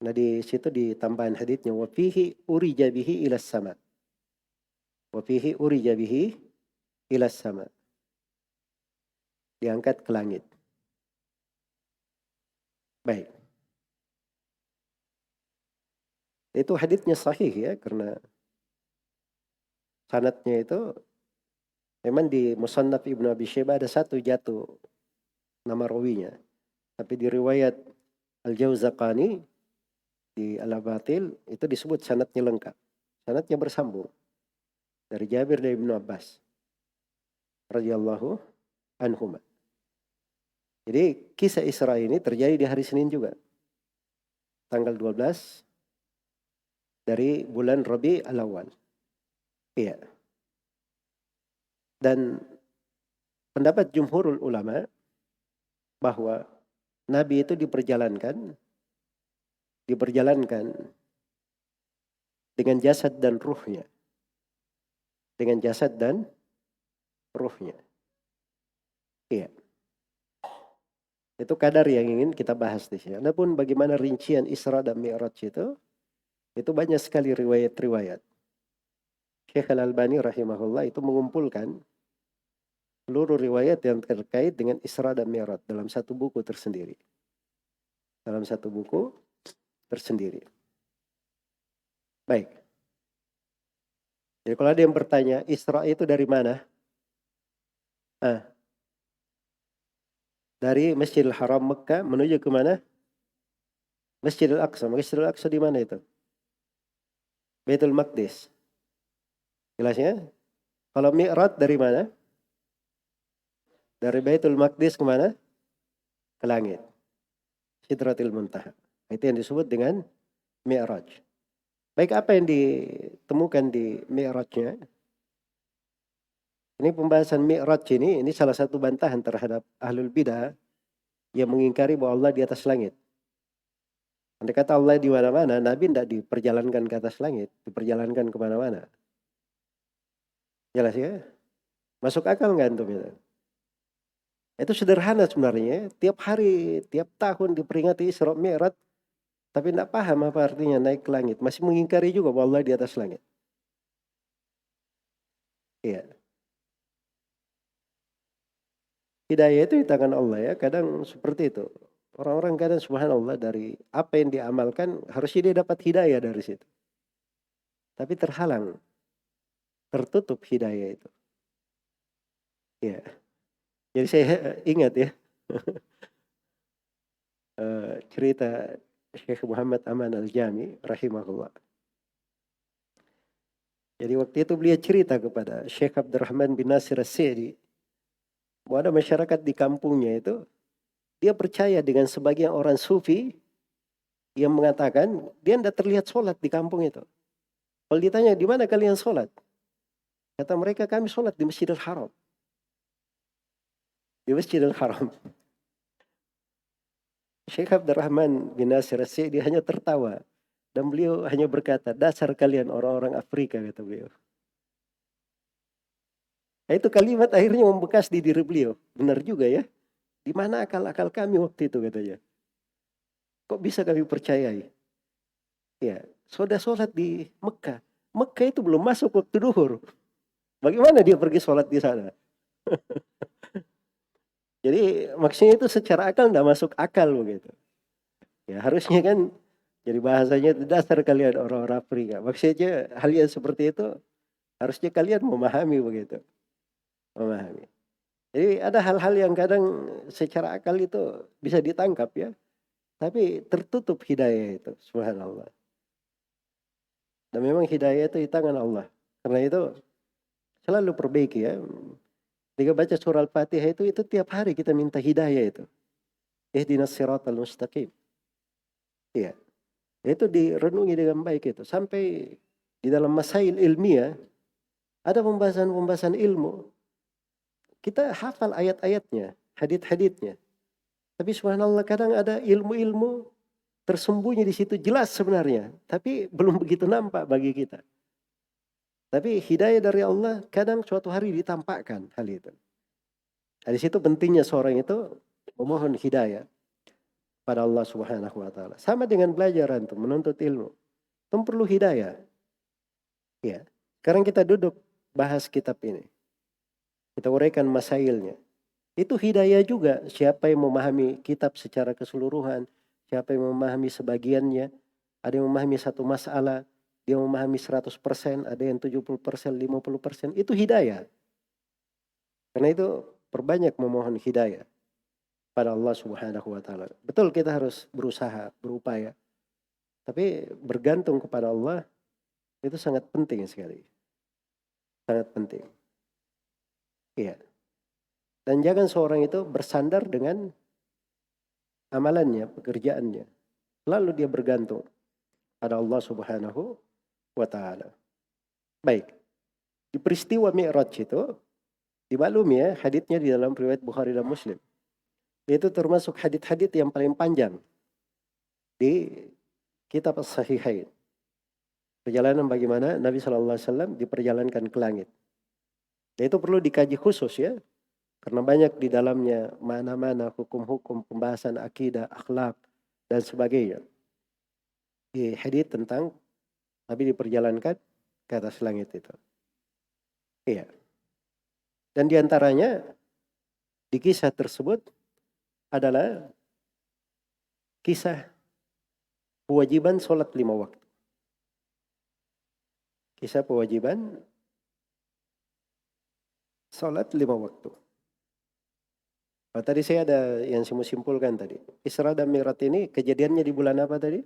Nah di situ ditambahin haditsnya wa fihi urija bihi ila sama. Wa fihi urija bihi ila sama. Diangkat ke langit. Baik. Itu haditsnya sahih ya karena sanadnya itu memang di Musannaf Ibnu Abi Syaibah ada satu jatuh nama rawinya. Tapi di riwayat Al-Jauzaqani di Al-Abatil itu disebut sanadnya lengkap. Sanadnya bersambung dari Jabir dan Ibnu Abbas radhiyallahu anhuma. Jadi kisah Isra ini terjadi di hari Senin juga. Tanggal 12 dari bulan Rabi Al-Awwal. Iya. Dan pendapat jumhurul ulama bahwa Nabi itu diperjalankan dengan jasad dan ruhnya. Dengan jasad dan ruhnya. Iya. Itu kadar yang ingin kita bahas di sini. Adapun bagaimana rincian Isra dan Mi'raj itu banyak sekali riwayat-riwayat. Syekh Al-Albani rahimahullah itu mengumpulkan seluruh riwayat yang terkait dengan Isra dan Mi'raj dalam satu buku tersendiri. Dalam satu buku tersendiri. Baik. Jadi kalau ada yang bertanya, Isra itu dari mana? Dari Masjidil Haram Mekah menuju ke mana? Masjidil Aqsa. Masjidil Aqsa di mana itu? Baitul Maqdis. Jelas ya? Kalau Mi'raj dari mana? Dari Baitul Maqdis ke mana? Ke langit. Sidratil Muntaha. Itu yang disebut dengan Mi'raj. Baik, apa yang ditemukan di Mi'rajnya? Ini pembahasan Mi'raj ini salah satu bantahan terhadap ahlul bidah yang mengingkari bahwa Allah di atas langit. Andai kata Allah di mana-mana, Nabi tidak diperjalankan ke atas langit, diperjalankan kemana-mana. Jelas ya? Masuk akal nggak antum itu? Itu sederhana sebenarnya. Tiap hari, tiap tahun diperingati Isra Mi'raj, tapi tidak paham apa artinya naik ke langit. Masih mengingkari juga bahwa Allah di atas langit. Iya. Hidayah itu di tangan Allah ya. Kadang seperti itu. Orang-orang kadang subhanallah dari apa yang diamalkan harusnya dia dapat hidayah dari situ. Tapi terhalang. Tertutup hidayah itu. Ya. Jadi saya ingat ya. Cerita Syekh Muhammad Aman Al-Jami rahimahullah. Jadi waktu itu beliau cerita kepada Syekh Abdurrahman bin Nasir As-Sa'di bahwa ada masyarakat di kampungnya itu Dia percaya dengan sebagian orang sufi yang mengatakan dia tidak terlihat sholat di kampung itu. Kalau ditanya di mana kalian sholat? Kata mereka kami sholat di Masjidil Haram. Di Masjidil Haram. Syekh Abdurrahman bin Nasir As-Sa'di hanya tertawa. Dan beliau hanya berkata, dasar kalian orang-orang Afrika, kata beliau. Nah, itu kalimat akhirnya membekas di diri beliau. Benar juga ya. Di mana akal-akal kami waktu itu, katanya. Kok bisa kami percayai? Ya, sudah sholat di Mekah. Mekah itu belum masuk waktu duhur. Bagaimana dia pergi sholat di sana? Jadi maksudnya itu secara akal tidak masuk akal begitu. Ya harusnya kan jadi bahasanya dasar kalian orang-orang Afrika. Maksudnya hal yang seperti itu harusnya kalian memahami begitu. Memahami. Jadi ada hal-hal yang kadang secara akal itu bisa ditangkap ya. Tapi tertutup hidayah itu. Subhanallah. Dan memang hidayah itu di tangan Allah. Karena itu selalu perbaiki ya. Ketika baca surah Al-Fatihah itu tiap hari kita minta hidayah itu. Ihdinas siratal mustaqim. Iya. Itu direnungi dengan baik itu. Sampai di dalam masail ilmiah ada pembahasan-pembahasan ilmu. Kita hafal ayat-ayatnya, hadits-haditsnya. Tapi subhanallah kadang ada ilmu-ilmu tersembunyi di situ jelas sebenarnya. Tapi belum begitu nampak bagi kita. Tapi hidayah dari Allah kadang suatu hari ditampakkan hal itu. Dari situ pentingnya seorang itu memohon hidayah pada Allah Subhanahu wa taala. Sama dengan belajar antum menuntut ilmu. Antum perlu hidayah. Ya. Sekarang kita duduk bahas kitab ini. Kita uraikan masailnya. Itu hidayah juga. Siapa yang memahami kitab secara keseluruhan, siapa yang memahami sebagiannya, ada yang memahami satu masalah, dia memahami 100%, ada yang 70%, 50%, itu hidayah. Karena itu perbanyak memohon hidayah pada Allah Subhanahu wa taala. Betul kita harus berusaha, berupaya. Tapi bergantung kepada Allah itu sangat penting sekali. Sangat penting. Iya. Dan jangan seorang itu bersandar dengan amalannya, pekerjaannya. Lalu dia bergantung pada Allah Subhanahu wa taala. Baik. Di peristiwa Mi'raj itu dimaklumi ya, haditsnya di dalam riwayat Bukhari dan Muslim. Itu termasuk hadits-hadits yang paling panjang di kitab As-Sahihain. Perjalanan bagaimana Nabi SAW diperjalankan ke langit. Dan itu perlu dikaji khusus ya. Karena banyak di dalamnya mana-mana hukum-hukum, pembahasan akidah, akhlak, dan sebagainya. Di hadits tentang Nabi diperjalankan ke atas langit itu. Iya. Dan diantaranya di kisah tersebut adalah kisah kewajiban sholat 5 waktu. Kisah kewajiban sholat 5 waktu. Oh, tadi saya ada yang saya mau simpulkan tadi. Isra dan Mi'raj ini kejadiannya di bulan apa tadi?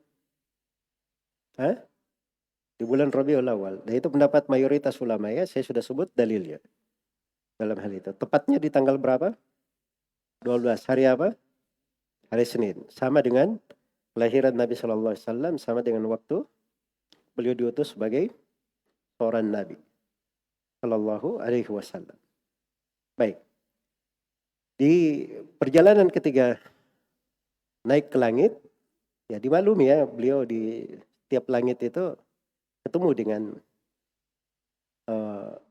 Hah? Di bulan Rabiul Awal. Dan itu pendapat mayoritas ulama ya. Saya sudah sebut dalilnya dalam hal itu. Tepatnya di tanggal berapa? 12. Hari apa? Hari Senin. Sama dengan kelahiran Nabi SAW. Sama dengan waktu beliau diutus sebagai seorang Nabi Sallallahu Alaihi Wasallam. Baik. Di perjalanan ketiga naik ke langit, ya dimaklumi ya beliau di tiap langit itu ketemu dengan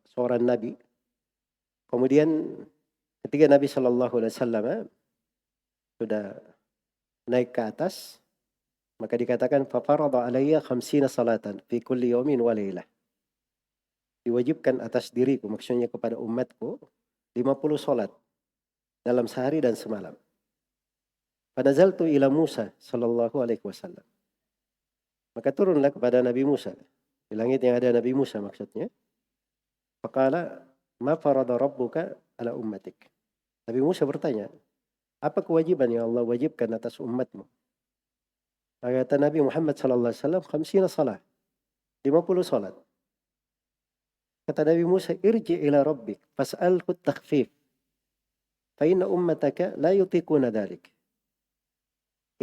seorang Nabi. Kemudian ketika Nabi Sallallahu Alaihi Wasallam sudah naik ke atas, maka dikatakan fafarada alayya 50 salatan fi kulli yawmin wa lailah. Diwajibkan atas diriku, maksudnya kepada umatku 50 salat dalam sehari dan semalam. Fanazaltu ila Musa sallallahu alaihi wasallam. Maka turunlah kepada Nabi Musa. Di langit yang ada Nabi Musa maksudnya. Faqala ma farada rabbuka ala ummatik. Nabi Musa bertanya, apa kewajiban yang Allah wajibkan atas umatmu? Maka kata Nabi Muhammad sallallahu alaihi wasallam 50 salat. 50 salat. Kata Nabi Musa, irji ila rabbik fas'alhu at-takhfif. Fa inna ummataka la yutiquna dhalik.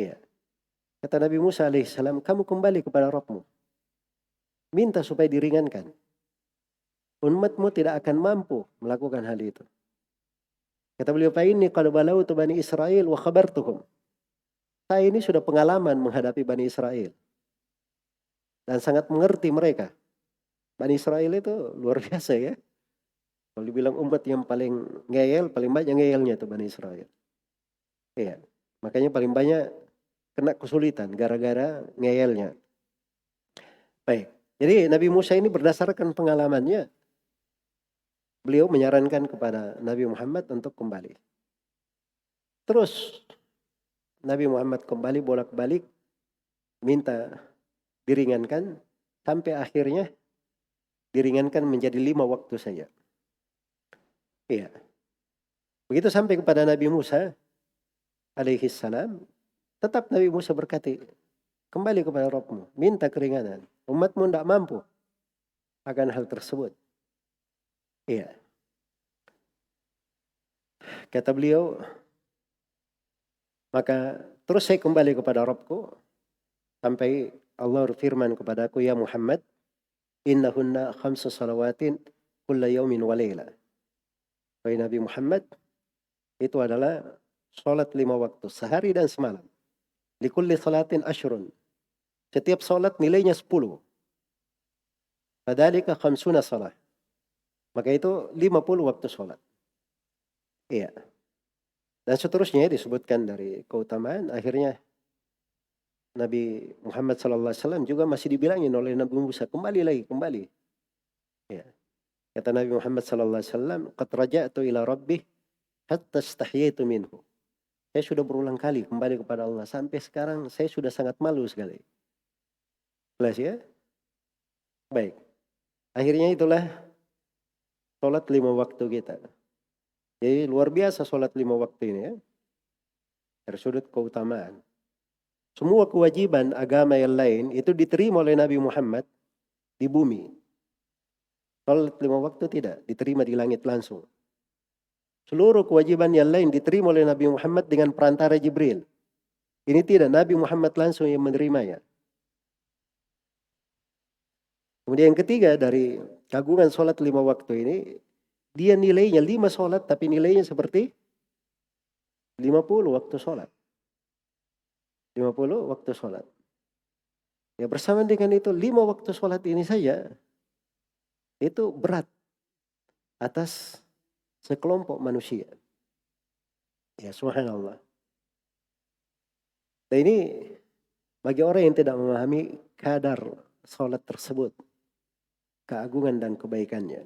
Iya. Kata Nabi Musa alaihissalam, kamu kembali kepada Rabbmu. Minta supaya diringankan. Umatmu tidak akan mampu melakukan hal itu. Kata beliau, fa inni qad balawtu Bani Israel wa khabartuhum. Saya ini sudah pengalaman menghadapi Bani Israel. Dan sangat mengerti mereka. Bani Israel itu luar biasa ya. Kalau dibilang umat yang paling ngeyel, paling banyak ngeyelnya itu Bani Israel. Iya. Makanya paling banyak kena kesulitan gara-gara ngeyelnya. Baik. Jadi Nabi Musa ini berdasarkan pengalamannya, beliau menyarankan kepada Nabi Muhammad untuk kembali. Terus Nabi Muhammad kembali bolak-balik minta diringankan sampai akhirnya diringankan menjadi 5 waktu saja. Iya. Begitu sampai kepada Nabi Musa alaihi salam, tetap Nabi Musa berkata, kembali kepada Rabbmu, minta keringanan. Umatmu tidak mampu akan hal tersebut. Iya. Kata beliau, maka terus saya kembali kepada Rabbku sampai Allah berfirman kepadaku, ya Muhammad, innahunna khamsu salawatin kulla yaumin wa layla. Wahai Nabi Muhammad, itu adalah salat 5 waktu, sehari dan semalam. Likulli salatin ashrun. Setiap salat nilainya 10. Fadzalika khamsuna salah. Maka itu 50 waktu salat. Iya. Dan seterusnya disebutkan dari keutamaan. Akhirnya Nabi Muhammad SAW juga masih dibilangin oleh Nabi Musa, kembali lagi, kembali. Ya. Kata Nabi Muhammad SAW, qad raja'tu ila rabbih hatta istahyaitu minhu. Saya sudah berulang kali kembali kepada Allah. Sampai sekarang saya sudah sangat malu sekali. Jelas ya? Baik. Akhirnya itulah sholat 5 waktu kita. Jadi luar biasa sholat 5 waktu ini ya. Dari sudut keutamaan. Semua kewajiban agama yang lain itu diterima oleh Nabi Muhammad di bumi. Sholat 5 waktu tidak diterima di langit langsung. Seluruh kewajiban yang lain diterima oleh Nabi Muhammad dengan perantara Jibril. Ini tidak, Nabi Muhammad langsung yang menerimanya. Kemudian yang ketiga dari keagungan sholat 5 waktu ini, dia nilainya 5 sholat tapi nilainya seperti 50 waktu sholat. 50 waktu sholat. Ya bersamaan dengan itu 5 waktu sholat ini saja itu berat atas sekelompok manusia. Ya subhanallah. Dan ini bagi orang yang tidak memahami kadar sholat tersebut, keagungan dan kebaikannya.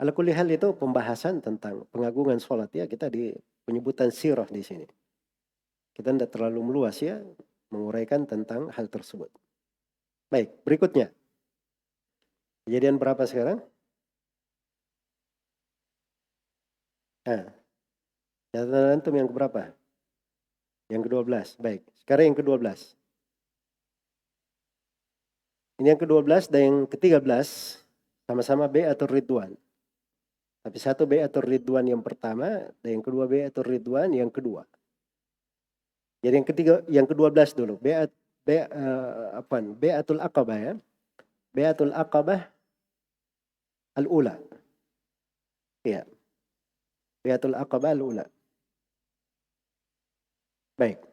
Ala kulli hal itu pembahasan tentang pengagungan sholat ya, kita di penyebutan sirah di sini. Kita tidak terlalu meluas ya menguraikan tentang hal tersebut. Baik, berikutnya. Kejadian berapa sekarang? Nah, catatan antum yang keberapa? Yang ke-12. Baik, sekarang yang ke-12. Ini yang ke-12 dan yang ke-13 sama-sama Bai'atul Ridwan. Tapi satu Bai'atul Ridwan yang pertama dan yang kedua Bai'atul Ridwan yang kedua. Jadi yang ketiga, yang ke-12 dulu. Bai'atul Aqabah ya. Bai'atul Aqabah al-ula. Iya. Bai'atul Aqabah al-ula. Baik.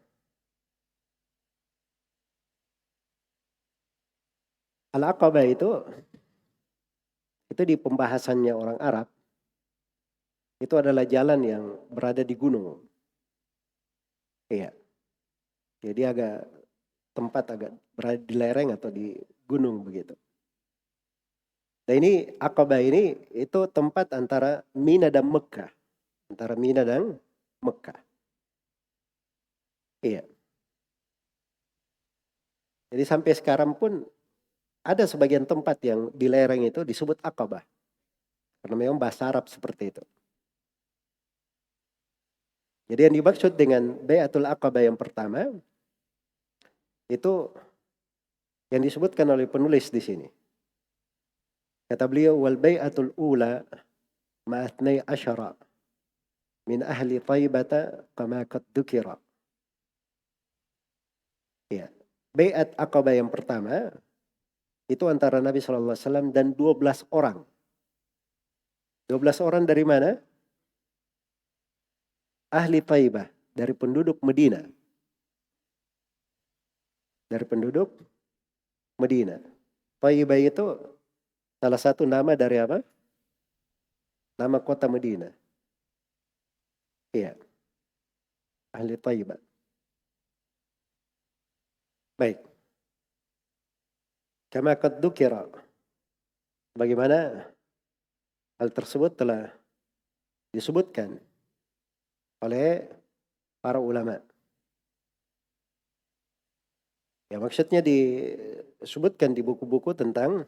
Al-Aqabah itu di pembahasannya orang Arab, itu adalah jalan yang berada di gunung. Iya. Jadi tempat agak berada di lereng atau di gunung begitu. Dan ini Aqabah ini itu tempat antara Mina dan Mekah. Antara Mina dan Mekah. Iya. Jadi sampai sekarang pun ada sebagian tempat yang di lereng itu disebut Aqabah. Karena memang bahasa Arab seperti itu. Jadi yang dimaksud dengan Bai'atul Aqabah yang pertama itu yang disebutkan oleh penulis di sini. Kata beliau, wal bai'atul ula ma'atnai asyara min ahli Taibata kama qad dzukira. Ya. Bai'at Aqabah yang pertama itu antara Nabi SAW dan 12 orang. 12 orang dari mana? Ahli Taibah, dari penduduk Medina. Dari penduduk Medina. Taibah itu salah satu nama dari apa? Nama kota Medina. Iya, ahli Taibah. Baik. Kama qad dzukira. Bagaimana hal tersebut telah disebutkan oleh para ulama. Ya, maksudnya disebutkan di buku-buku tentang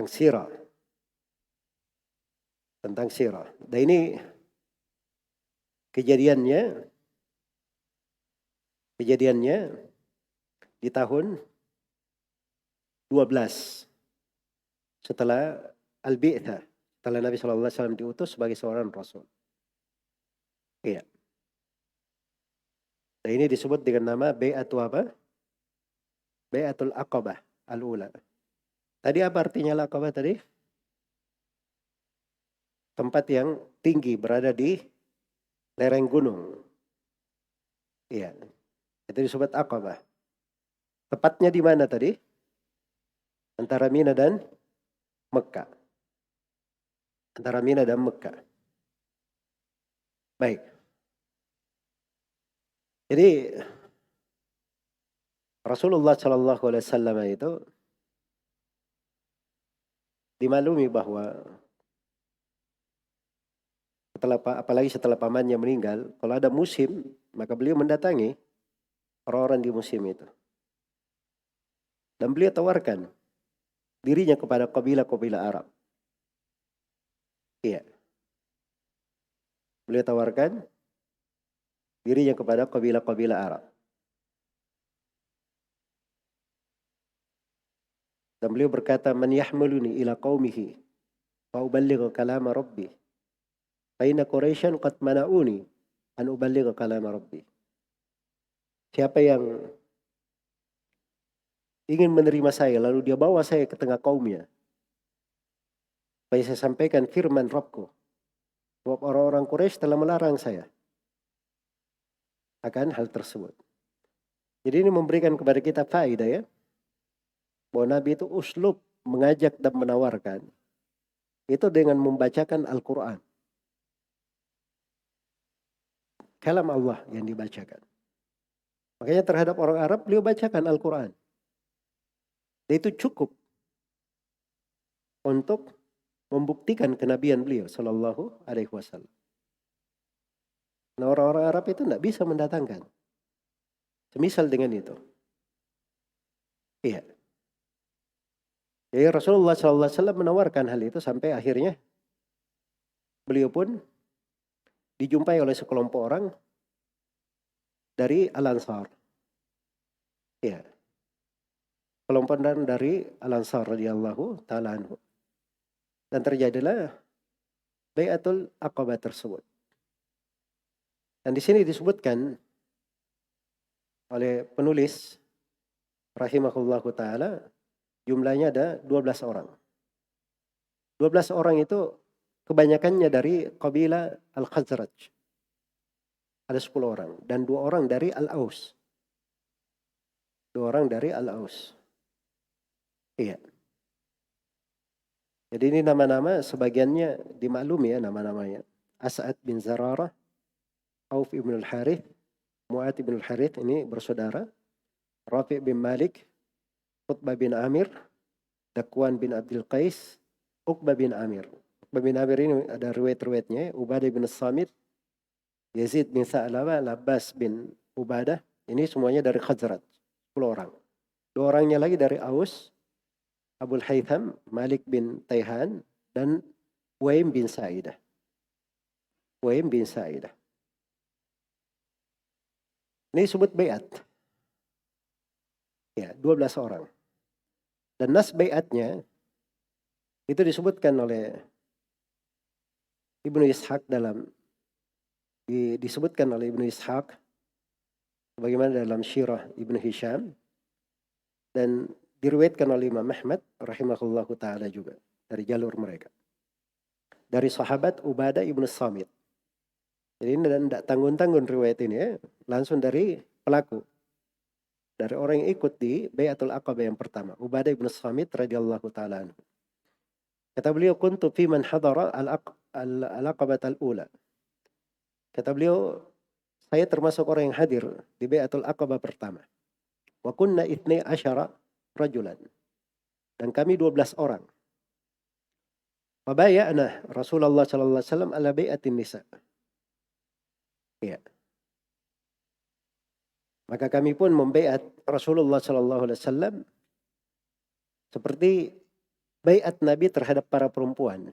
sirah, tentang sirah. Dan ini kejadiannya di tahun 12 setelah Al-Bi'tsah, setelah Nabi SAW diutus sebagai seorang Rasul. Iya. Dan ini disebut dengan nama Bai'atu apa? Bai'atul Aqabah Al-Ula. Tadi apa artinya Al-Aqabah tadi? Tempat yang tinggi, berada di lereng gunung. Iya. Itu disebut Aqabah. Tepatnya di mana tadi? Antara Mina dan Mekah. Antara Mina dan Mekah. Baik. Jadi Rasulullah SAW itu dimaklumi bahwa apalagi setelah pamannya meninggal, kalau ada musim, maka beliau mendatangi orang-orang di musim itu. Dan beliau tawarkan dirinya kepada kabilah-kabilah Arab. Iya. Beliau tawarkan dirinya kepada kabilah-kabilah Arab. Dan beliau berkata, "Man yahmuluni ila qaumihi fa uballigha kalama rabbi. Fa inna Quraisyan qad mana'uni an uballigha kalama rabbi." Siapa yang ingin menerima saya lalu dia bawa saya ke tengah kaumnya, supaya saya sampaikan firman Rabbku. Sebab orang-orang Quraisy telah melarang saya akan hal tersebut. Jadi ini memberikan kepada kita faedah ya, bahwa Nabi itu uslub mengajak dan menawarkan itu dengan membacakan Al-Quran. Kalam Allah yang dibacakan. Makanya terhadap orang Arab beliau bacakan Al-Quran. Dan itu cukup untuk membuktikan kenabian beliau sallallahu alaihi wasallam. Nah, orang-orang Arab itu tidak bisa mendatangkan. Semisal dengan itu. Iya. Jadi Rasulullah sallallahu alaihi wasallam menawarkan hal itu sampai akhirnya beliau pun dijumpai oleh sekelompok orang dari Al-Ansar. Iya. Kelompok dari Al-Ansar radhiyallahu taala anhu. Dan terjadilah Bai'atul Aqabah tersebut. Dan di sini disebutkan oleh penulis rahimahullahu taala jumlahnya ada 12 orang. 12 orang itu kebanyakannya dari kabilah Al-Khazraj. Ada 10 orang dan 2 orang dari Al-Aus. 2 orang dari Al-Aus. Iya. Jadi ini nama-nama sebagiannya dimaklumi ya nama-namanya. As'ad bin Zararah, Auf ibn al-Harith, Mu'ad ibn al-Harith ini bersaudara. Rafi' bin Malik, Utbah bin Amir, Dakwan bin Abdul Qais, Uqbah bin Amir. Uqbah bin Amir ini ada riwayat-riwayatnya. Ubadah bin Samit, Yazid bin Sa'labah, Labbas bin Ubadah. Ini semuanya dari Khazraj. 10 orang. 2 orangnya lagi dari Aus, Abul Haytham, Malik bin Tayhan, dan Waim bin Sa'idah. Waim bin Sa'idah. Ini disebut bai'at. Ya, 12 orang. Dan nas bai'atnya itu disebutkan oleh Ibnu Ishaq disebutkan oleh Ibnu Ishaq Bagaimana dalam Syirah Ibnu Hisham dan diriwayatkan oleh Imam Ahmad rahimahullahu taala juga dari jalur mereka. Dari sahabat Ubadah ibnu Samit. Jadi ini tidak tanggung-tanggung riwayat ini ya. Langsung dari pelaku. Dari orang yang ikut di Bai'atul Aqabah yang pertama. Ubadah ibnu Samit radhiyallahu ta'ala anhu. Kata beliau, kuntu fi man hadara al-Aqabah al-ula. Kata beliau, saya termasuk orang yang hadir di Bai'atul Aqabah pertama. Wa kunna 12 rajulan. Dan kami 12 orang. Fabaya'na Rasulullah sallallahu alaihi wasallam ala bai'atin nisa. Ya. Maka kami pun membaiat Rasulullah sallallahu alaihi wasallam seperti baiat Nabi terhadap para perempuan.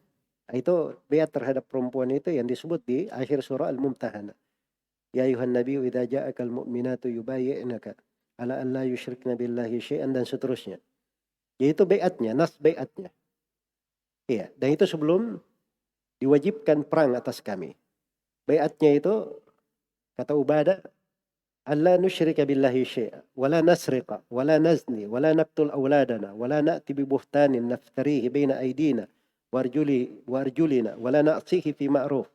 Itu baiat terhadap perempuan itu yang disebut di akhir surah Al-Mumtahanah. Ya ayuhan nabiyyu idza ja'akal mu'minatu yubayyi'naka ala an la yusyrikna billahi syai'an dan seterusnya. Yaitu baiatnya, nas baiatnya. Iya, dan itu sebelum diwajibkan perang atas kami. Baiatnya itu kata Ubadah, alla nusyrika billahi syai'a wala nasriqa wala nazni wala naqtul auladana wala na'ti bi buhtanin naftarihi baina aydina warjulina wala na'sihi fi ma'ruf.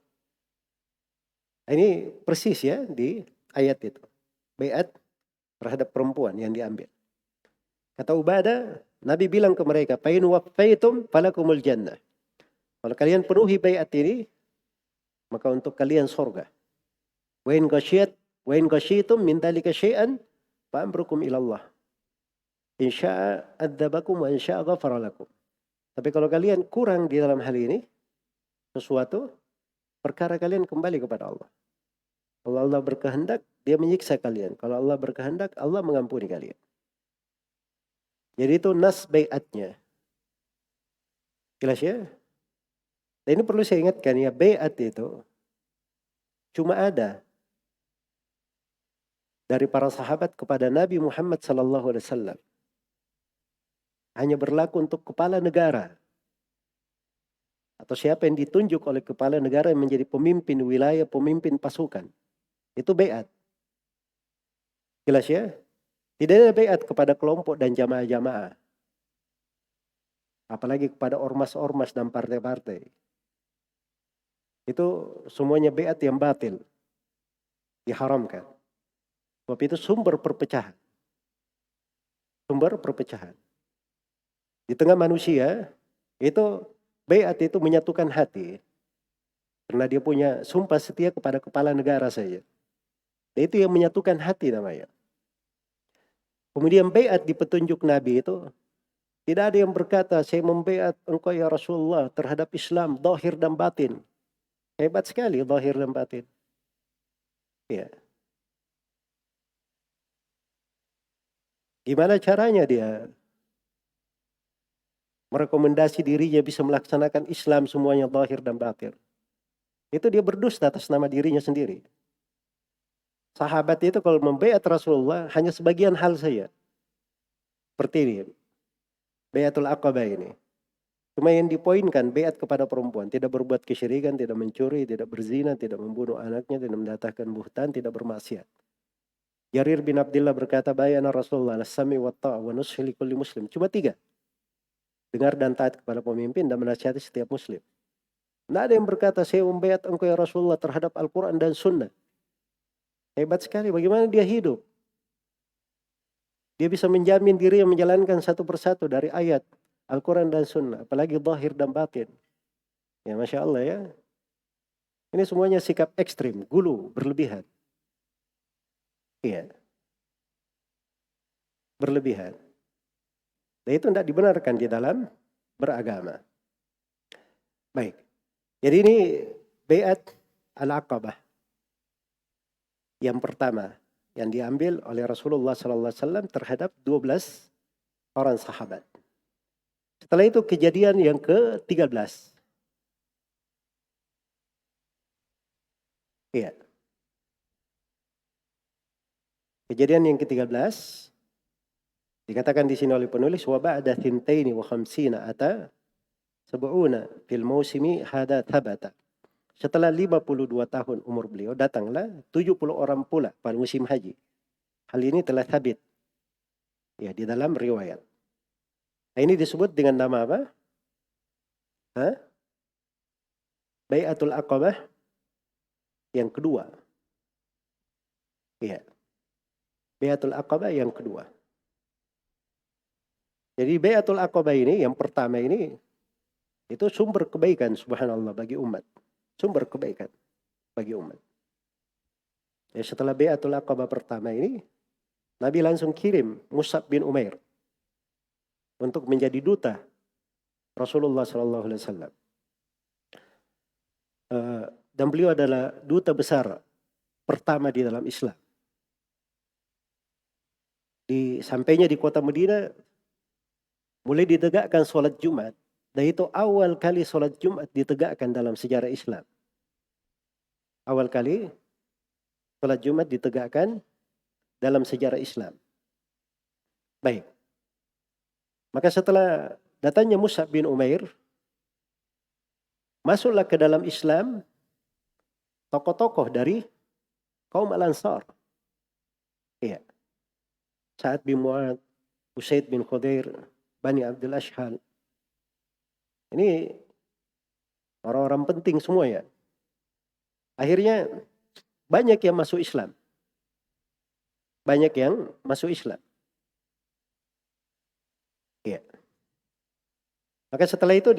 Ini persis ya di ayat itu. Baiat terhadap perempuan yang diambil. Kata Ubadah, Nabi bilang ke mereka, fa in waffaitum falakumul jannah. Kalau kalian penuhi baiat ini, maka untuk kalian surga. Wa in khasyitum min dzalika syai'an fa amrukum ila Allah. In syaa adzabakum wa in syaa ghafara lakum. Tapi kalau kalian kurang di dalam hal ini sesuatu, perkara kalian kembali kepada Allah. Kalau Allah berkehendak, dia menyiksa kalian. Kalau Allah berkehendak, Allah mengampuni kalian. Jadi itu nas baiatnya. Jelas ya? Dan ini perlu saya ingatkan ya, baiat itu cuma ada dari para sahabat kepada Nabi Muhammad sallallahu alaihi wasallam. Hanya berlaku untuk kepala negara. Atau siapa yang ditunjuk oleh kepala negara yang menjadi pemimpin wilayah, pemimpin pasukan. Itu baiat. Jelas ya? Tidak ada baiat kepada kelompok dan jamaah-jamaah. Apalagi kepada ormas-ormas dan partai-partai. Itu semuanya baiat yang batil. Diharamkan. Sebab itu sumber perpecahan. Sumber perpecahan. Di tengah manusia, itu baiat itu menyatukan hati. Karena dia punya sumpah setia kepada kepala negara saja. Dan itu yang menyatukan hati namanya. Kemudian baiat di petunjuk Nabi itu, tidak ada yang berkata, saya membaiat engkau ya Rasulullah terhadap Islam, zahir dan batin. Hebat sekali zahir dan batin. Ya. Gimana caranya dia merekomendasi dirinya bisa melaksanakan Islam semuanya zahir dan batin? Itu dia berdusta atas nama dirinya sendiri. Sahabat itu kalau membaiat Rasulullah hanya sebagian hal saja. Seperti ini. Baiatul Aqabah ini. Cuma yang dipoinkan baiat kepada perempuan. Tidak berbuat kesyirikan, tidak mencuri, tidak berzina, tidak membunuh anaknya, tidak mendatangkan buhtan, tidak bermaksiat. Jarir bin Abdullah berkata, bayana Rasulullah as-sami wa ta'a wa nushi li kulli muslim. Cuma 3. Dengar dan taat kepada pemimpin dan menasihati setiap muslim. Tidak ada yang berkata, saya membaiat engkau ya Rasulullah terhadap Al-Quran dan Sunnah. Hebat sekali. Bagaimana dia hidup? Dia bisa menjamin diri yang menjalankan satu persatu dari ayat Al-Quran dan Sunnah. Apalagi zahir dan batin. Ya Masya Allah ya. Ini semuanya sikap ekstrim. Gulu, berlebihan. Iya. Berlebihan. Dan itu tidak dibenarkan di dalam beragama. Baik. Jadi ini baiat Al-Aqabah. Yang pertama yang diambil oleh Rasulullah SAW terhadap 12 orang sahabat. Setelah itu kejadian yang ke-13. Iya. Kejadian yang ke-13 dikatakan di sini oleh penulis wa ba'da thintaini wa khamsina ata sab'una fil mausimi hada thabata. Setelah 52 tahun umur beliau, datanglah 70 orang pula pada musim haji. Hal ini telah sabit ya di dalam riwayat. Nah, ini disebut dengan nama apa? Bai'atul Aqabah yang kedua. Iya, Bai'atul Aqabah yang kedua. Jadi Bai'atul Aqabah ini yang pertama ini itu sumber kebaikan subhanallah bagi umat. Sumber kebaikan bagi umat. Ya, setelah Bai'atul Aqabah pertama ini Nabi langsung kirim Mus'ab bin Umair untuk menjadi duta Rasulullah SAW. Dan beliau adalah duta besar pertama di dalam Islam. Sampainya di kota Madinah mulai ditegakkan sholat Jumat. Dan itu awal kali sholat Jumat ditegakkan dalam sejarah Islam. Awal kali sholat Jumat ditegakkan dalam sejarah Islam. Baik. Maka setelah datangnya Mus'ab bin Umair, masuklah ke dalam Islam tokoh-tokoh dari kaum Al-Ansar. Iya. Sa'ad bin Mu'ad, Usaid bin Khudair, Bani Abdul Ashhal. Ini orang-orang penting semua ya. Akhirnya banyak yang masuk Islam. Banyak yang masuk Islam. Iya. Maka setelah itu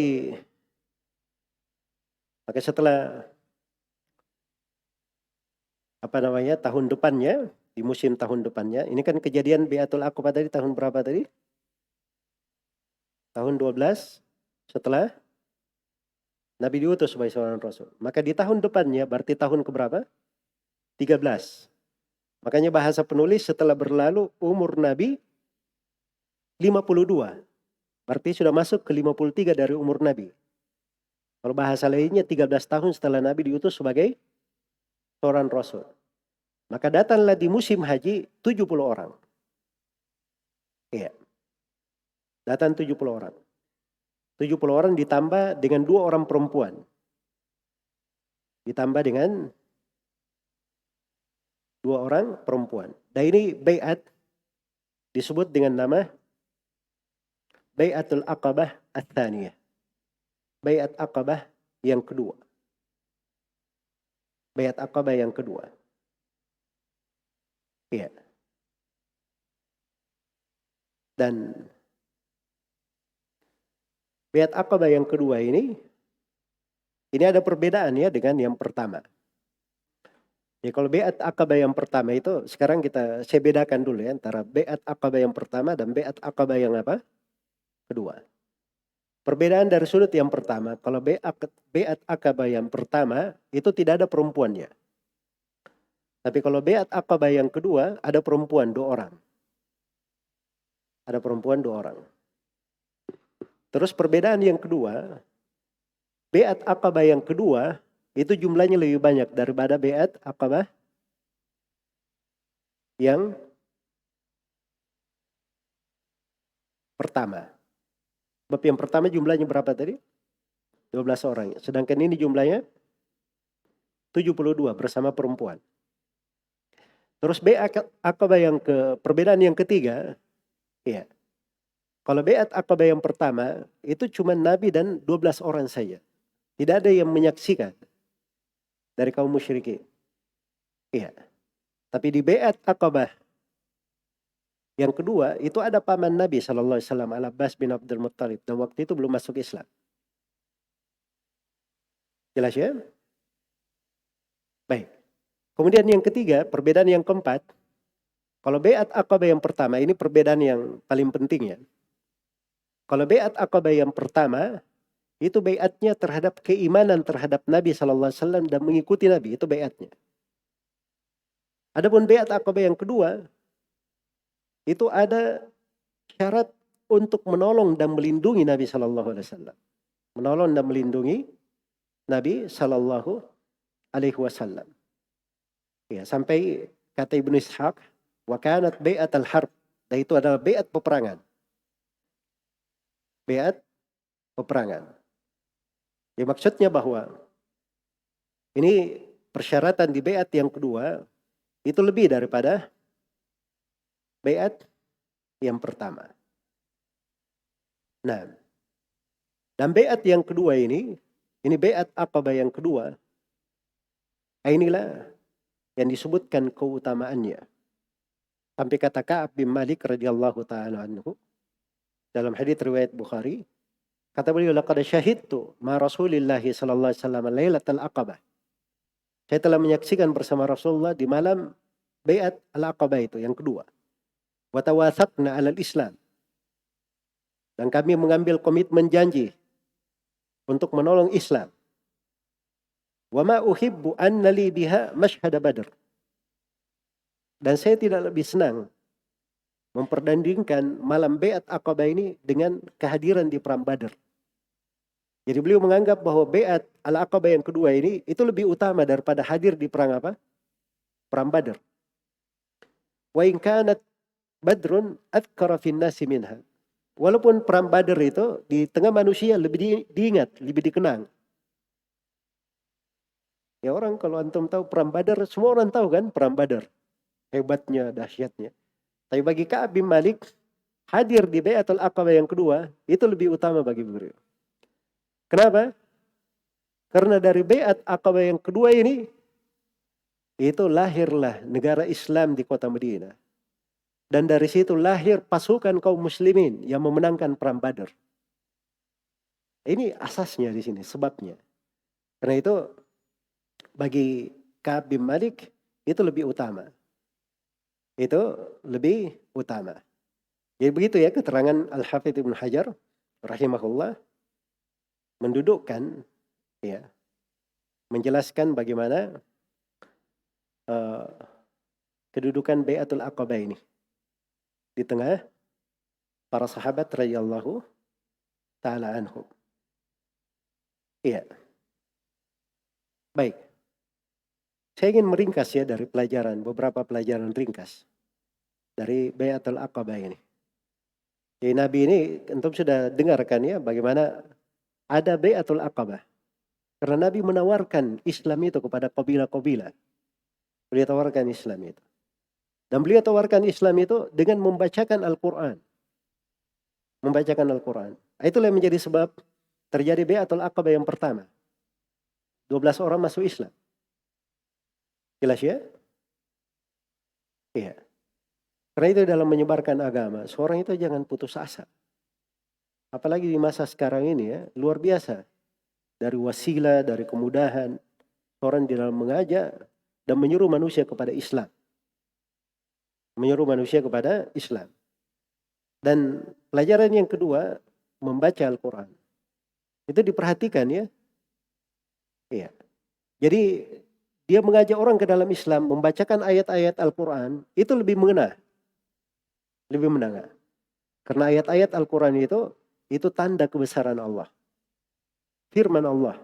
tahun depannya, di musim tahun depannya, ini kan kejadian Bai'atul Aqabah tadi tahun berapa tadi? Tahun 12 setelah Nabi diutus sebagai seorang Rasul. Maka di tahun depannya, berarti tahun keberapa? 13. Makanya bahasa penulis setelah berlalu umur Nabi 52. Berarti sudah masuk ke 53 dari umur Nabi. Kalau bahasa lainnya 13 tahun setelah Nabi diutus sebagai seorang Rasul. Maka datanglah di musim haji 70 orang. Iya. Datang 70 orang. 70 orang ditambah dengan 2 orang perempuan. Ditambah dengan 2 orang perempuan. Dan ini bai'at disebut dengan nama Bai'atul Aqabah Ats-Tsaniyah. Bai'at Aqabah yang kedua. Bai'at Aqabah yang kedua. Iya. Dan Bai'at Aqabah yang kedua ini ada perbedaan ya dengan yang pertama. Ya kalau Bai'at Aqabah yang pertama itu sekarang saya bedakan dulu ya antara Bai'at Aqabah yang pertama dan Bai'at Aqabah yang apa? Kedua. Perbedaan dari sudut yang pertama, kalau Bai'at Aqabah yang pertama itu tidak ada perempuannya. Tapi kalau Bai'at Aqabah yang kedua ada perempuan 2 orang. Ada perempuan 2 orang. Terus perbedaan yang kedua, Bai'at Aqabah yang kedua itu jumlahnya lebih banyak daripada Bai'at Aqabah yang pertama. Sebab yang pertama jumlahnya berapa tadi? 12 orang. Sedangkan ini jumlahnya 72 bersama perempuan. Terus Bai'at Aqabah yang perbedaan yang ketiga, ya. Kalau Bai'at Aqabah yang pertama itu cuma Nabi dan 12 orang saja. Tidak ada yang menyaksikan dari kaum musyrikin. Iya. Tapi di Bai'at Aqabah yang kedua itu ada paman Nabi sallallahu alaihi wasallam Al-Abbas bin Abdul Muttalib dan waktu itu belum masuk Islam. Jelas ya? Baik. Kemudian yang ketiga, perbedaan yang keempat. Kalau Bai'at Aqabah yang pertama ini perbedaan yang paling penting ya. Kalau Bai'at Aqabah yang pertama itu bai'atnya terhadap keimanan terhadap Nabi sallallahu alaihi wasallam dan mengikuti Nabi, itu bai'atnya. Adapun Bai'at Aqabah yang kedua itu ada syarat untuk menolong dan melindungi Nabi sallallahu alaihi wasallam. Menolong dan melindungi Nabi sallallahu alaihi wasallam. Ya, sampai kata Ibnu Ishaq, wa kanat bai'at al-harb. Dan itu adalah bai'at peperangan. Bai'at peperangan. Ya, maksudnya bahwa ini persyaratan di bai'at yang kedua itu lebih daripada Baiat yang pertama. Nah, dan baiat yang kedua ini baiat Aqabah yang kedua. Inilah yang disebutkan keutamaannya. Sampai kata Ka'ab bin Malik radhiyallahu taala anhu dalam hadits riwayat Bukhari, kata beliau, laqad syahidtu ma Rasulillah sallallahu alaihi wasallam lailatul Aqabah. Saya telah menyaksikan bersama Rasulullah di malam baiat al-Aqabah itu yang kedua. Wa tawathaqna 'alal Islam. Dan kami mengambil komitmen janji untuk menolong Islam. Wa ma uhibbu anna li biha mashhad Badr. Dan saya tidak lebih senang mempertandingkan malam baiat Aqabah ini dengan kehadiran di perang Badar. Jadi beliau menganggap bahwa baiat al-Aqabah yang kedua ini itu lebih utama daripada hadir di perang apa? Perang Badar. Wa in kanat Badrun adhkara fin nasi minha. Walaupun perang Badar itu di tengah manusia lebih diingat, lebih dikenang. Ya orang kalau antum tahu perang Badar, semua orang tahu kan perang Badar. Hebatnya, dahsyatnya. Tapi bagi Ka'ab bin Malik, hadir di baiatul Aqabah yang kedua, itu lebih utama bagi beliau. Kenapa? Karena dari baiat Aqabah yang kedua ini, itu lahirlah negara Islam di kota Madinah. Dan dari situ lahir pasukan kaum muslimin yang memenangkan perang Badar. Ini asasnya di sini, sebabnya. Karena itu bagi Ka'ab bin Malik itu lebih utama. Itu lebih utama. Jadi begitu ya keterangan Al-Hafidz Ibnu Hajar rahimahullah mendudukkan, ya, menjelaskan bagaimana kedudukan baiatul Aqabah ini di tengah para sahabat radhiyallahu taala anhum. Iya. Baik. Saya ingin meringkas ya dari beberapa pelajaran ringkas dari baiatul Aqabah ini. Jadi Nabi ini antum sudah dengarkan ya bagaimana ada baiatul Aqabah. Karena Nabi menawarkan Islam itu kepada kabilah-kabilah. Beliau tawarkan Islam itu. Dan beliau tawarkan Islam itu dengan membacakan Al-Quran. Membacakan Al-Quran. Itulah yang menjadi sebab terjadi baiatul Aqabah yang pertama. 12 orang masuk Islam. Jelas ya? Iya. Karena itu dalam menyebarkan agama, seorang itu jangan putus asa. Apalagi di masa sekarang ini ya, luar biasa. Dari wasilah, dari kemudahan, orang di dalam mengajak dan menyuruh manusia kepada Islam. Menyuruh manusia kepada Islam. Dan pelajaran yang kedua, membaca Al-Quran. Itu diperhatikan ya. Iya. Jadi dia mengajak orang ke dalam Islam, membacakan ayat-ayat Al-Quran, itu lebih mengena. Lebih menangga. Karena ayat-ayat Al-Quran itu tanda kebesaran Allah. Firman Allah.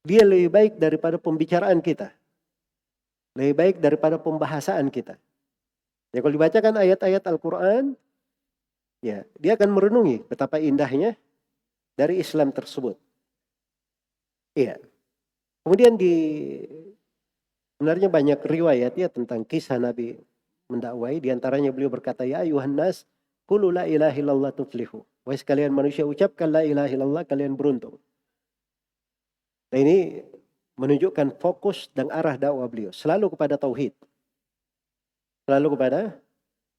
Dia lebih baik daripada pembicaraan kita. Lebih baik daripada pembahasaan kita. Ya kalau dibacakan ayat-ayat Al-Quran, ya dia akan merenungi betapa indahnya dari Islam tersebut. Iya. Kemudian sebenarnya banyak riwayat ya tentang kisah Nabi mendakwai. Di antaranya beliau berkata, ya ayuhan nas, qulu la ilaha illallah tuflihu. Wahai sekalian manusia, ucapkan la ilaha illallah, kalian beruntung. Dan ini menunjukkan fokus dan arah dakwah beliau. Selalu kepada tauhid. Selalu kepada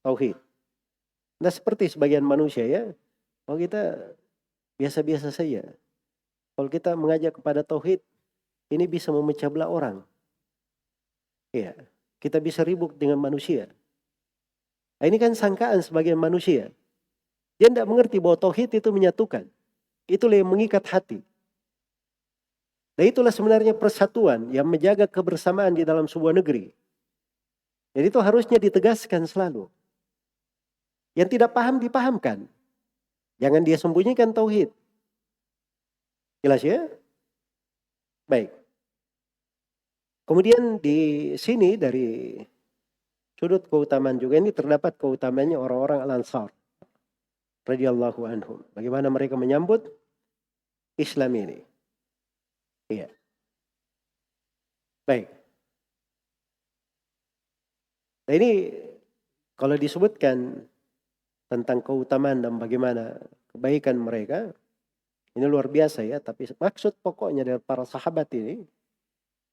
tauhid. Nah seperti sebagian manusia ya, kalau kita biasa-biasa saja. Kalau kita mengajak kepada tauhid, ini bisa memecah belah orang. Ya, kita bisa ribut dengan manusia. Nah, ini kan sangkaan sebagian manusia. Dia tidak mengerti bahwa tauhid itu menyatukan. Itulah yang mengikat hati. Dan itulah sebenarnya persatuan yang menjaga kebersamaan di dalam sebuah negeri. Jadi itu harusnya ditegaskan selalu. Yang tidak paham dipahamkan. Jangan dia sembunyikan tauhid. Jelas ya? Baik. Kemudian di sini dari sudut keutamaan juga ini terdapat keutamaannya orang-orang Al-Ansar radhiyallahu anhum. Bagaimana mereka menyambut Islam ini. Iya. Baik. Nah ini Kalau disebutkan tentang keutamaan dan bagaimana kebaikan mereka, ini luar biasa ya. Tapi maksud pokoknya dari para sahabat ini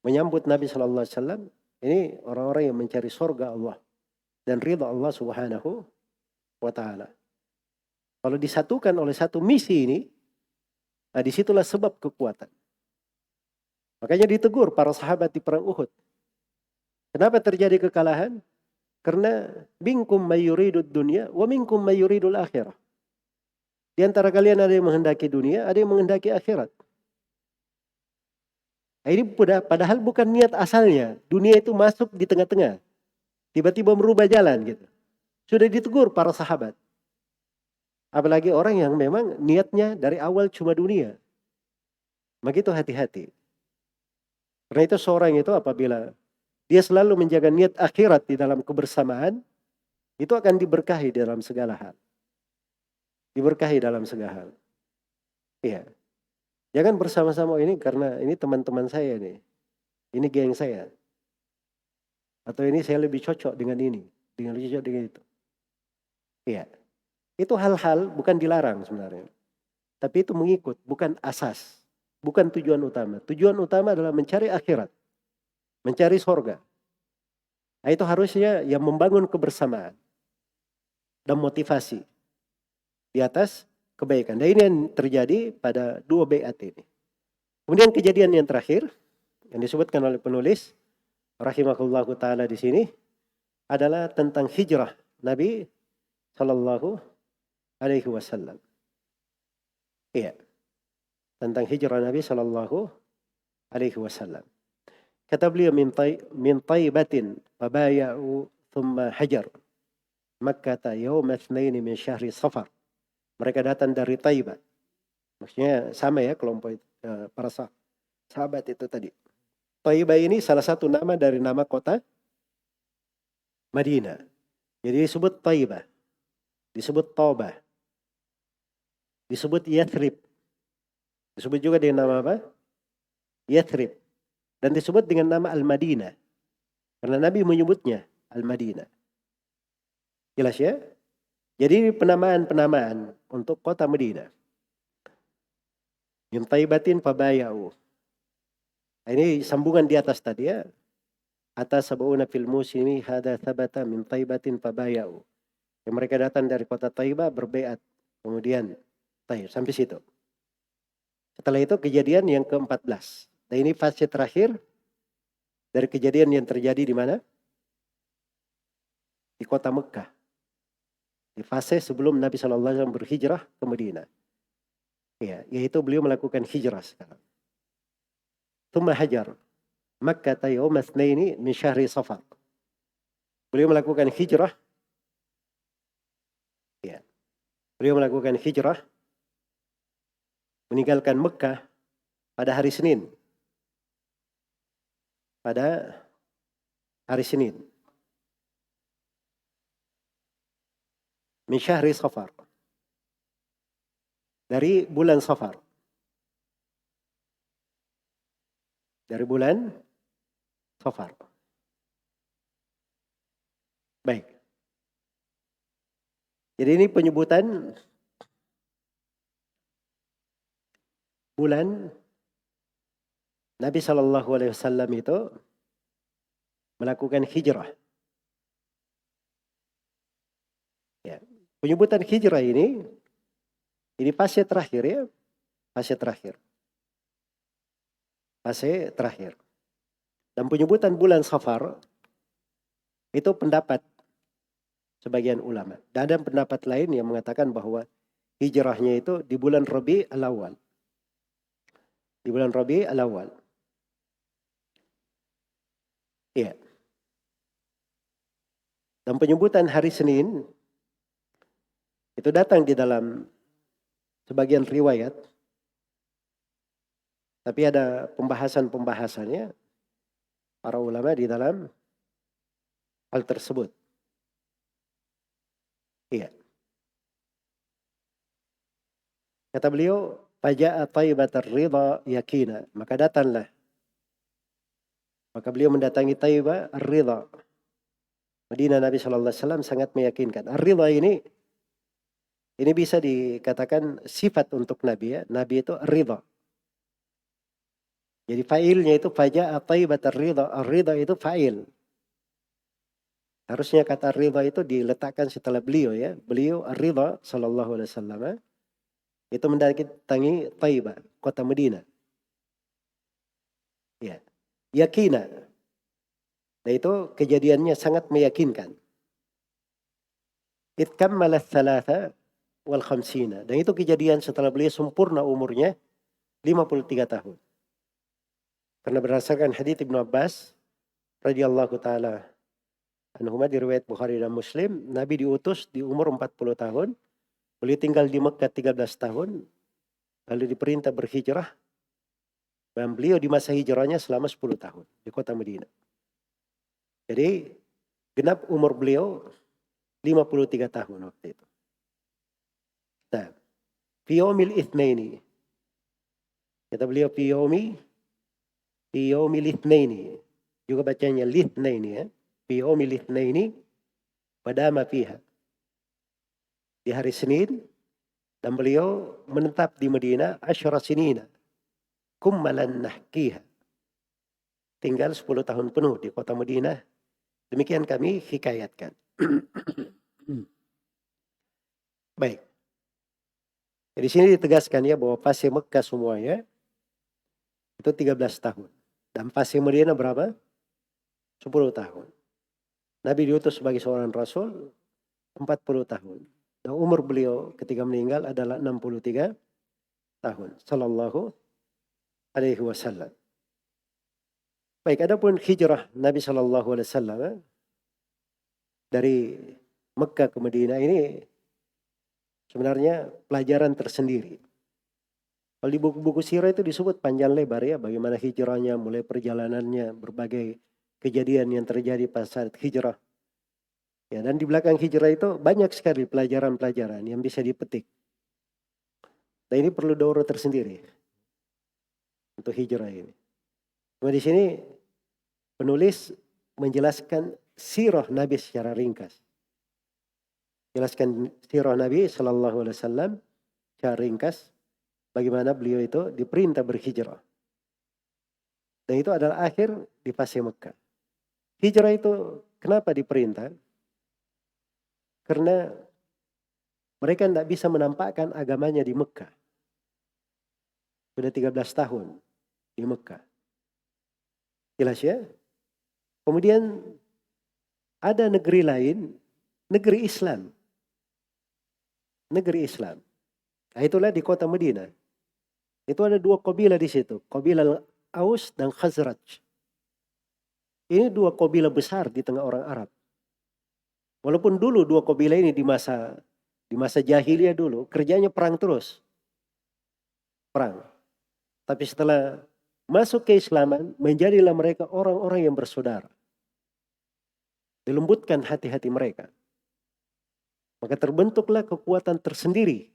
menyambut Nabi Shallallahu Alaihi Wasallam, ini orang-orang yang mencari surga Allah dan ridha Allah Subhanahu wa Ta'ala. Kalau disatukan oleh satu misi ini, nah disitulah sebab kekuatan. Makanya ditegur para sahabat di perang Uhud. Kenapa terjadi kekalahan? Karena minkum mayuridud dunya wa minkum mayuridul akhirah. Di antara kalian ada yang menghendaki dunia, ada yang menghendaki akhirat. Nah, ini padahal bukan niat asalnya. Dunia itu masuk di tengah-tengah. Tiba-tiba merubah jalan gitu. Sudah ditegur para sahabat. Apalagi orang yang memang niatnya dari awal cuma dunia. Maka itu hati-hati. Karena itu seorang itu apabila dia selalu menjaga niat akhirat di dalam kebersamaan, itu akan diberkahi dalam segala hal. Diberkahi dalam segala hal. Iya. Jangan bersama-sama ini karena ini teman-teman saya nih. Ini geng saya. Atau ini saya lebih cocok dengan ini. Dengan lebih cocok dengan itu. Iya. Itu hal-hal bukan dilarang sebenarnya. Tapi itu mengikut, bukan asas. Bukan tujuan utama. Tujuan utama adalah mencari akhirat. Mencari sorga. Nah, itu harusnya yang membangun kebersamaan. Dan motivasi. Di atas kebaikan. Dan ini yang terjadi pada 2 baiat ini. Kemudian kejadian yang terakhir. Yang disebutkan oleh penulis. Rahimahullahu ta'ala di sini. Adalah tentang hijrah Nabi Sallallahu Alaihi Wasallam. Iya. Tentang hijrah Nabi Sallallahu Alaihi Wasallam. Kata beliau min taibatin fabaya'u thumma hajar Makkah yawma itsnaini min syahri Safar. Mereka datang dari Taibah. Maksudnya sama ya kelompok para sahabat itu tadi. Taibah ini salah satu nama dari nama kota Madinah. Jadi disebut Taibah. Disebut Taubah. Disebut Yathrib. Disebut juga dengan nama apa? Yathrib. Dan disebut dengan nama Al-Madinah. Karena Nabi menyebutnya Al-Madinah. Jelas ya? Jadi penamaan-penamaan untuk kota Madinah. Min taibatin fabaya'u. Ini sambungan di atas tadi ya. Atas sab'una fil musimi hada thabata min taibatin fabaya'u. Yang mereka datang dari kota Taibah berbaiat. Kemudian Taib sampai situ. Setelah itu kejadian yang ke-14. Dan ini fase terakhir dari kejadian yang terjadi di mana? Di kota Mekah. Di fase sebelum Nabi SAW berhijrah ke Madinah. Ya, yaitu beliau melakukan hijrah sekarang. Tsumma hajar Makkah yawma itsnaini min syahri Safar. Beliau melakukan hijrah. Ya. Beliau melakukan hijrah meninggalkan Mekah pada hari Senin. Pada hari Senin. Min syahri Safar. Dari bulan Safar. Dari bulan Safar. Baik. Jadi ini penyebutan bulan Nabi Shallallahu Alaihi Wasallam itu melakukan hijrah. Ya. Penyebutan hijrah ini fase terakhir ya, fase terakhir. Fase terakhir. Dan penyebutan bulan Safar itu pendapat sebagian ulama. Dan ada pendapat lain yang mengatakan bahwa hijrahnya itu di bulan Rabi' al-Awwal. Di bulan Rabi' al-Awwal. Iya. Dan penyebutan hari Senin itu datang di dalam sebagian riwayat. Tapi ada pembahasan-pembahasannya para ulama di dalam hal tersebut. Iya. Kata beliau, faja'a taibatar ridha yakina. Maka datanglah. Maka beliau mendatangi Taibah ar-ridha. Madinah Nabi SAW sangat meyakinkan. Ar-ridha ini bisa dikatakan sifat untuk Nabi ya. Nabi itu ar-ridha. Jadi fa'ilnya itu faja'a thayyibat ar-ridha. Ar-ridha itu fa'il. Harusnya kata ar-ridha itu diletakkan setelah beliau ya. Beliau ar-ridha sallallahu alaihi wasallam itu mendatangi Thayyibah, kota Madinah. Ya. Yakina. Nah itu kejadiannya sangat meyakinkan. Itkammala thalatha wal khamsina. Dan itu kejadian setelah beliau sempurna umurnya 53 tahun. Karena berdasarkan hadits Ibnu Abbas radhiyallahu taala anhuma di riwayat Bukhari dan Muslim, Nabi diutus di umur 40 tahun. Beliau tinggal di Mekah 13 tahun. Lalu diperintah berhijrah. Dan beliau di masa hijrahnya selama 10 tahun di kota Madinah. Jadi genap umur beliau 53 tahun waktu itu. Nah, fi yaumil itsnaini. Kata beliau fi yaumil itsnaini. Juga bacanya litsnaini ya. Fi yaumil itsnaini padama fiha. Di hari Senin dan beliau menetap di Madinah 10 sinina. Kummalan nahkiha. Tinggal 10 tahun penuh di kota Madinah. Demikian kami hikayatkan. Baik. Di sini ditegaskan ya bahwa fase Mekah semuanya itu 13 tahun. Dan fase Madinah berapa? 10 tahun. Nabi diutus sebagai seorang rasul 40 tahun. Dan umur beliau ketika meninggal adalah 63 tahun. Sallallahu alaihi wasallam. Baik, adapun hijrah Nabi sallallahu alaihi wasallam dari Mekah ke Madinah ini sebenarnya pelajaran tersendiri. Kalau di buku-buku sirah itu disebut panjang lebar ya, bagaimana hijrahnya, mulai perjalanannya, berbagai kejadian yang terjadi pas saat hijrah. Ya, dan di belakang hijrah itu banyak sekali pelajaran-pelajaran yang bisa dipetik. Dan ini perlu daurah tersendiri untuk hijrah ini. Cuma di sini penulis menjelaskan sirah Nabi secara ringkas. Jelaskan sirah Nabi sallallahu alaihi wasallam secara ringkas bagaimana beliau itu diperintah berhijrah. Dan itu adalah akhir di fase Mekah. Hijrah itu kenapa diperintah? Karena mereka tidak bisa menampakkan agamanya di Mekah. Sudah 13 tahun di Mekah. Jelas ya? Kemudian ada negeri lain, negeri Islam. Negeri Islam. Nah, itulah di kota Madinah. Itu ada 2 kabilah di situ. Kabilah Aus dan Khazraj. Ini 2 kabilah besar di tengah orang Arab. Walaupun dulu 2 kabilah ini di masa jahiliyah dulu kerjanya perang terus. Perang. Tapi setelah masuk keislaman, menjadilah mereka orang-orang yang bersaudara. Dilembutkan hati-hati mereka. Maka terbentuklah kekuatan tersendiri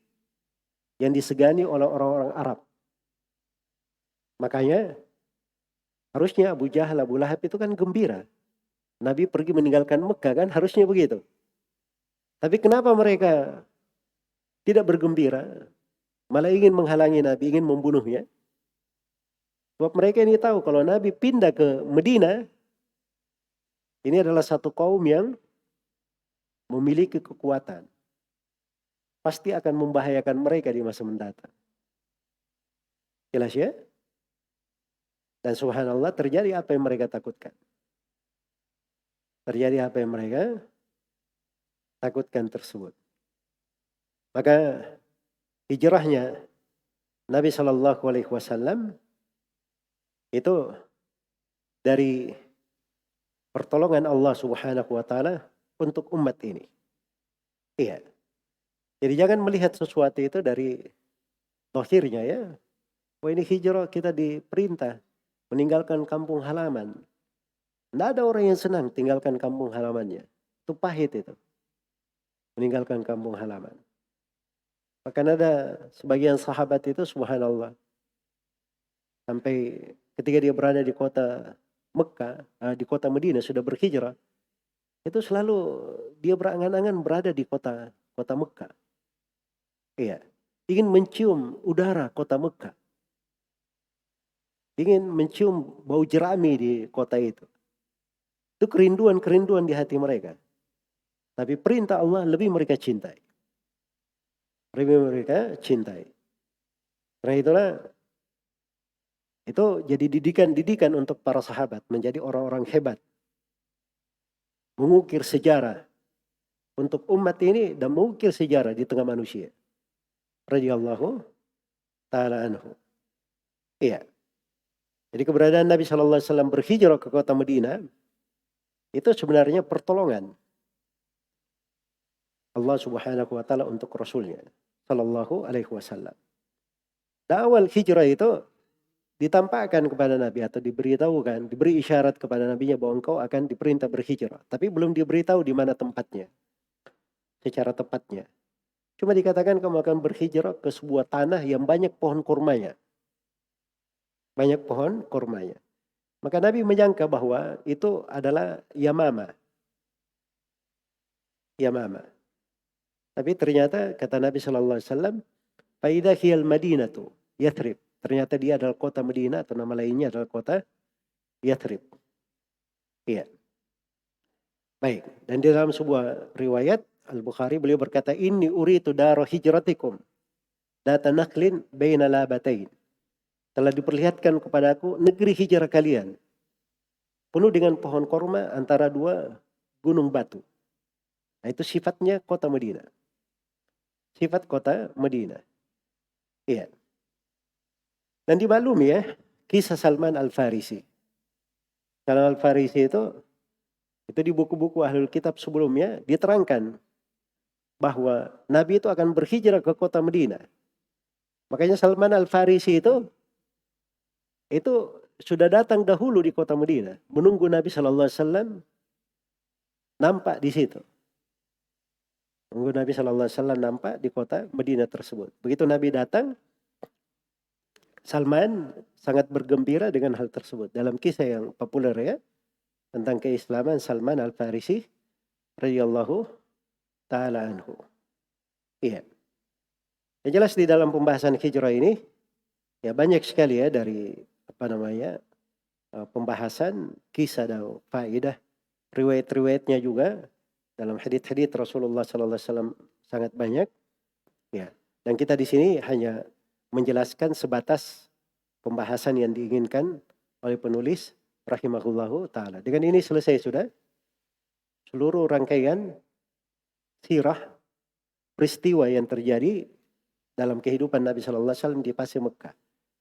yang disegani oleh orang-orang Arab. Makanya harusnya Abu Jahal, Abu Lahab itu kan gembira. Nabi pergi meninggalkan Mekah kan, harusnya begitu. Tapi kenapa mereka tidak bergembira? Malah ingin menghalangi Nabi, ingin membunuhnya. Sebab mereka ini tahu kalau Nabi pindah ke Madinah, ini adalah satu kaum yang memiliki kekuatan. Pasti akan membahayakan mereka di masa mendatang. Jelas ya? Dan subhanallah terjadi apa yang mereka takutkan. Terjadi apa yang mereka takutkan tersebut. Maka hijrahnya Nabi Shallallahu Alaihi Wasallam itu dari pertolongan Allah Subhanahu Wa Taala untuk umat ini. Iya. Jadi jangan melihat sesuatu itu dari zahirnya ya. Wah ini hijrah kita diperintah meninggalkan kampung halaman. Tidak ada orang yang senang tinggalkan kampung halamannya. Itu pahit itu. Meninggalkan kampung halaman. Bahkan ada sebagian sahabat itu subhanallah. Sampai ketika dia berada di kota Mekah, di kota Madinah sudah berhijrah. itu selalu dia berangan-angan berada di kota Mekah. Iya, ingin mencium udara kota Mekah. Ingin mencium bau jerami di kota itu. Itu kerinduan-kerinduan di hati mereka. Tapi perintah Allah lebih mereka cintai. Lebih mereka cintai. Karena itulah itu jadi didikan untuk para sahabat menjadi orang-orang hebat. Mengukir sejarah untuk umat ini dan mengukir sejarah di tengah manusia. Radhiyallahu ta'ala anhu. Iya. Jadi keberadaan Nabi Shallallahu Alaihi Wasallam berhijrah ke kota Madinah itu sebenarnya pertolongan Allah Subhanahu Wa Taala untuk Rasulnya Shallallahu Alaihi Wasallam. Dan awal hijrah itu ditampakkan kepada Nabi atau diberitahukan, diberi isyarat kepada Nabinya bahwa engkau akan diperintah berhijrah. Tapi belum diberitahu di mana tempatnya, secara tepatnya. Cuma dikatakan kamu akan berhijrah ke sebuah tanah yang banyak pohon kurmanya. Banyak pohon kurmanya. Maka Nabi menyangka bahwa itu adalah Yamama. Yamama. Tapi ternyata kata Nabi Shallallahu Alaihi Wasallam, "Faida hiyal Madinatu Yathrib." Ternyata dia adalah kota Madinah atau nama lainnya adalah kota Yathrib. Iya. Baik. Dan di dalam sebuah riwayat Al-Bukhari beliau berkata, "Inni uritu daro hijratikum data naklin baina labatain." Telah diperlihatkan kepadaku negeri hijrah kalian penuh dengan pohon korma antara dua gunung batu. Nah, itu sifatnya kota Madinah. Sifat kota Madinah. Iya. Dan dimaklumi ya, kisah Salman Al-Farisi. Salman Al-Farisi itu di buku-buku Ahlul Kitab sebelumnya diterangkan bahwa Nabi itu akan berhijrah ke kota Madinah. Makanya Salman Al-Farisi itu sudah datang dahulu di kota Madinah, menunggu Nabi Shallallahu Alaihi Wasallam nampak di situ. Menunggu Nabi Shallallahu Alaihi Wasallam nampak di kota Madinah tersebut. Begitu Nabi datang, Salman sangat bergembira dengan hal tersebut. Dalam kisah yang populer ya, tentang keislaman Salman Al-Farisi radhiyallahu ta'ala anhu. Iya. Yang jelas di dalam pembahasan hijrah ini, ya banyak sekali ya dari pembahasan kisah dan faedah, riwayat-riwayatnya juga dalam hadits-hadits Rasulullah Sallallahu Alaihi Wasallam sangat banyak. Ya. Dan kita di sini hanya menjelaskan sebatas pembahasan yang diinginkan oleh penulis rahimahullahu ta'ala. Dengan ini selesai sudah seluruh rangkaian sirah peristiwa yang terjadi dalam kehidupan Nabi Shallallahu Alaihi Wasallam di Pasir Mekah.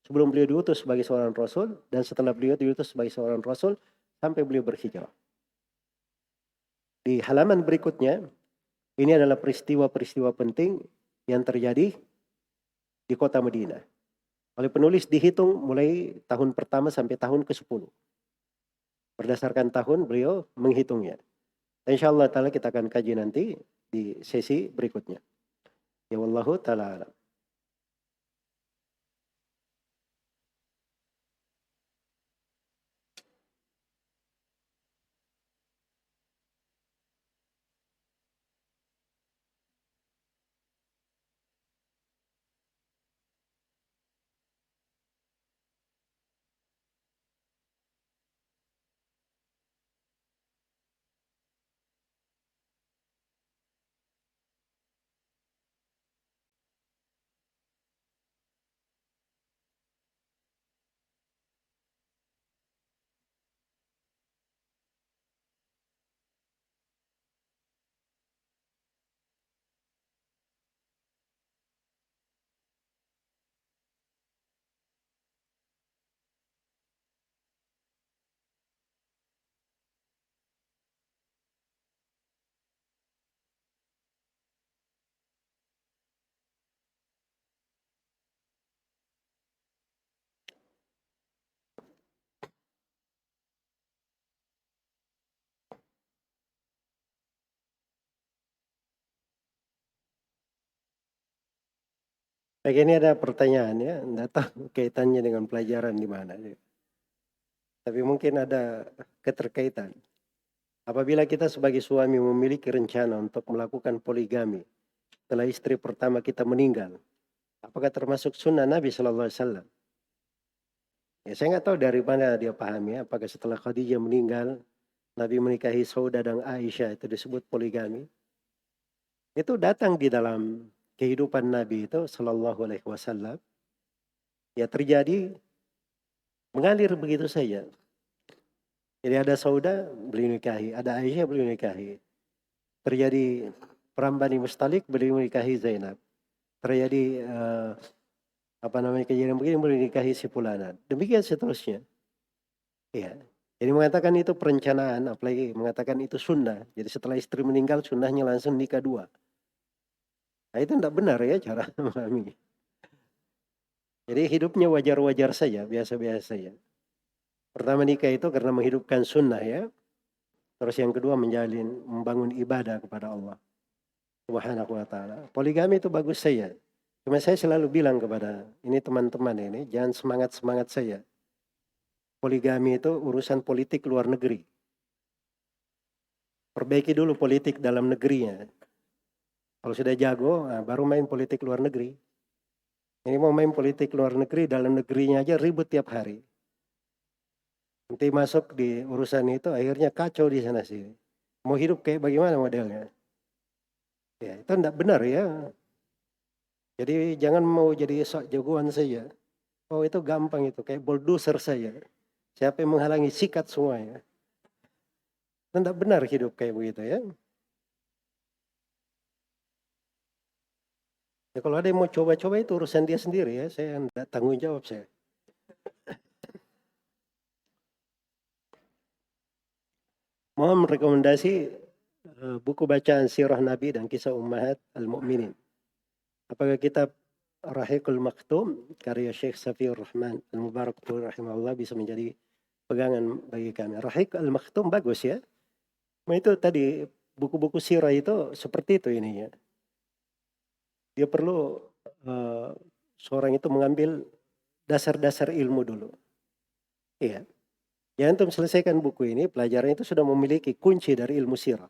Sebelum beliau diutus sebagai seorang rasul dan setelah beliau diutus sebagai seorang rasul sampai beliau berhijrah. Di halaman berikutnya, ini adalah peristiwa-peristiwa penting yang terjadi di kota Madinah. Oleh penulis dihitung mulai tahun pertama sampai tahun ke-10. Berdasarkan tahun beliau menghitungnya. Insyaallah ta'ala kita akan kaji nanti di sesi berikutnya. Ya wallahu ta'ala alam. Baik, ini ada pertanyaan ya, enggak tahu kaitannya dengan pelajaran di mana. Tapi mungkin ada keterkaitan. Apabila kita sebagai suami memiliki rencana untuk melakukan poligami setelah istri pertama kita meninggal, apakah termasuk sunnah Nabi Shallallahu Alaihi Wasallam? Ya, saya nggak tahu dari mana dia pahami. Apakah setelah Khadijah meninggal, Nabi menikahi Saudah dan Aisyah itu disebut poligami? Itu datang di dalam kehidupan Nabi itu Shallallahu Alaihi Wasallam. Ya terjadi mengalir begitu saja. Jadi ada Saudah beliau nikahi, ada Aisyah beliau nikahi. Terjadi perang Bani Mustalik beliau nikahi Zainab. Terjadi kejadian begini beliau nikahi si Fulana. Demikian seterusnya. Ya. Jadi mengatakan itu perencanaan, apalagi mengatakan itu sunnah. Jadi setelah istri meninggal sunnahnya langsung nikah dua. Nah, itu tidak benar ya cara memahami. Jadi hidupnya wajar-wajar saja, biasa-biasa saja. Pertama nikah itu karena menghidupkan sunnah ya. Terus yang kedua membangun ibadah kepada Allah Subhanahu wa ta'ala. Poligami itu bagus saja. Cuma saya selalu bilang kepada ini teman-teman ini, jangan semangat-semangat saja. Poligami itu urusan politik luar negeri. Perbaiki dulu politik dalam negerinya. Kalau sudah jago, baru main politik luar negeri. Ini mau main politik luar negeri, dalam negerinya aja ribut tiap hari. Nanti masuk di urusan itu, akhirnya kacau di sana sini. Mau hidup kayak bagaimana modelnya? Ya, itu tidak benar ya. Jadi jangan mau jadi sok jagoan saja. Oh itu gampang itu, kayak bulldozer saja. Siapa yang menghalangi sikat semuanya. Itu tidak benar hidup kayak begitu ya. Ya, kalau ada yang mau coba-coba itu urusan dia sendiri ya, saya tidak tanggung jawab saya. Mohon rekomendasi buku bacaan sirah Nabi dan kisah Ummahat Al-Mu'minin. Apakah kitab Rahiqul Maktum karya Syekh Safiur Rahman Al-Mubarakpur rahimahullah bisa menjadi pegangan bagi kami. Rahiq Al-Maktum bagus ya. Nah, itu tadi buku-buku sirah itu seperti itu ininya. Dia perlu seorang itu mengambil dasar-dasar ilmu dulu. Iya. Ya antum selesaikan buku ini, pelajaran itu sudah memiliki kunci dari ilmu sirah.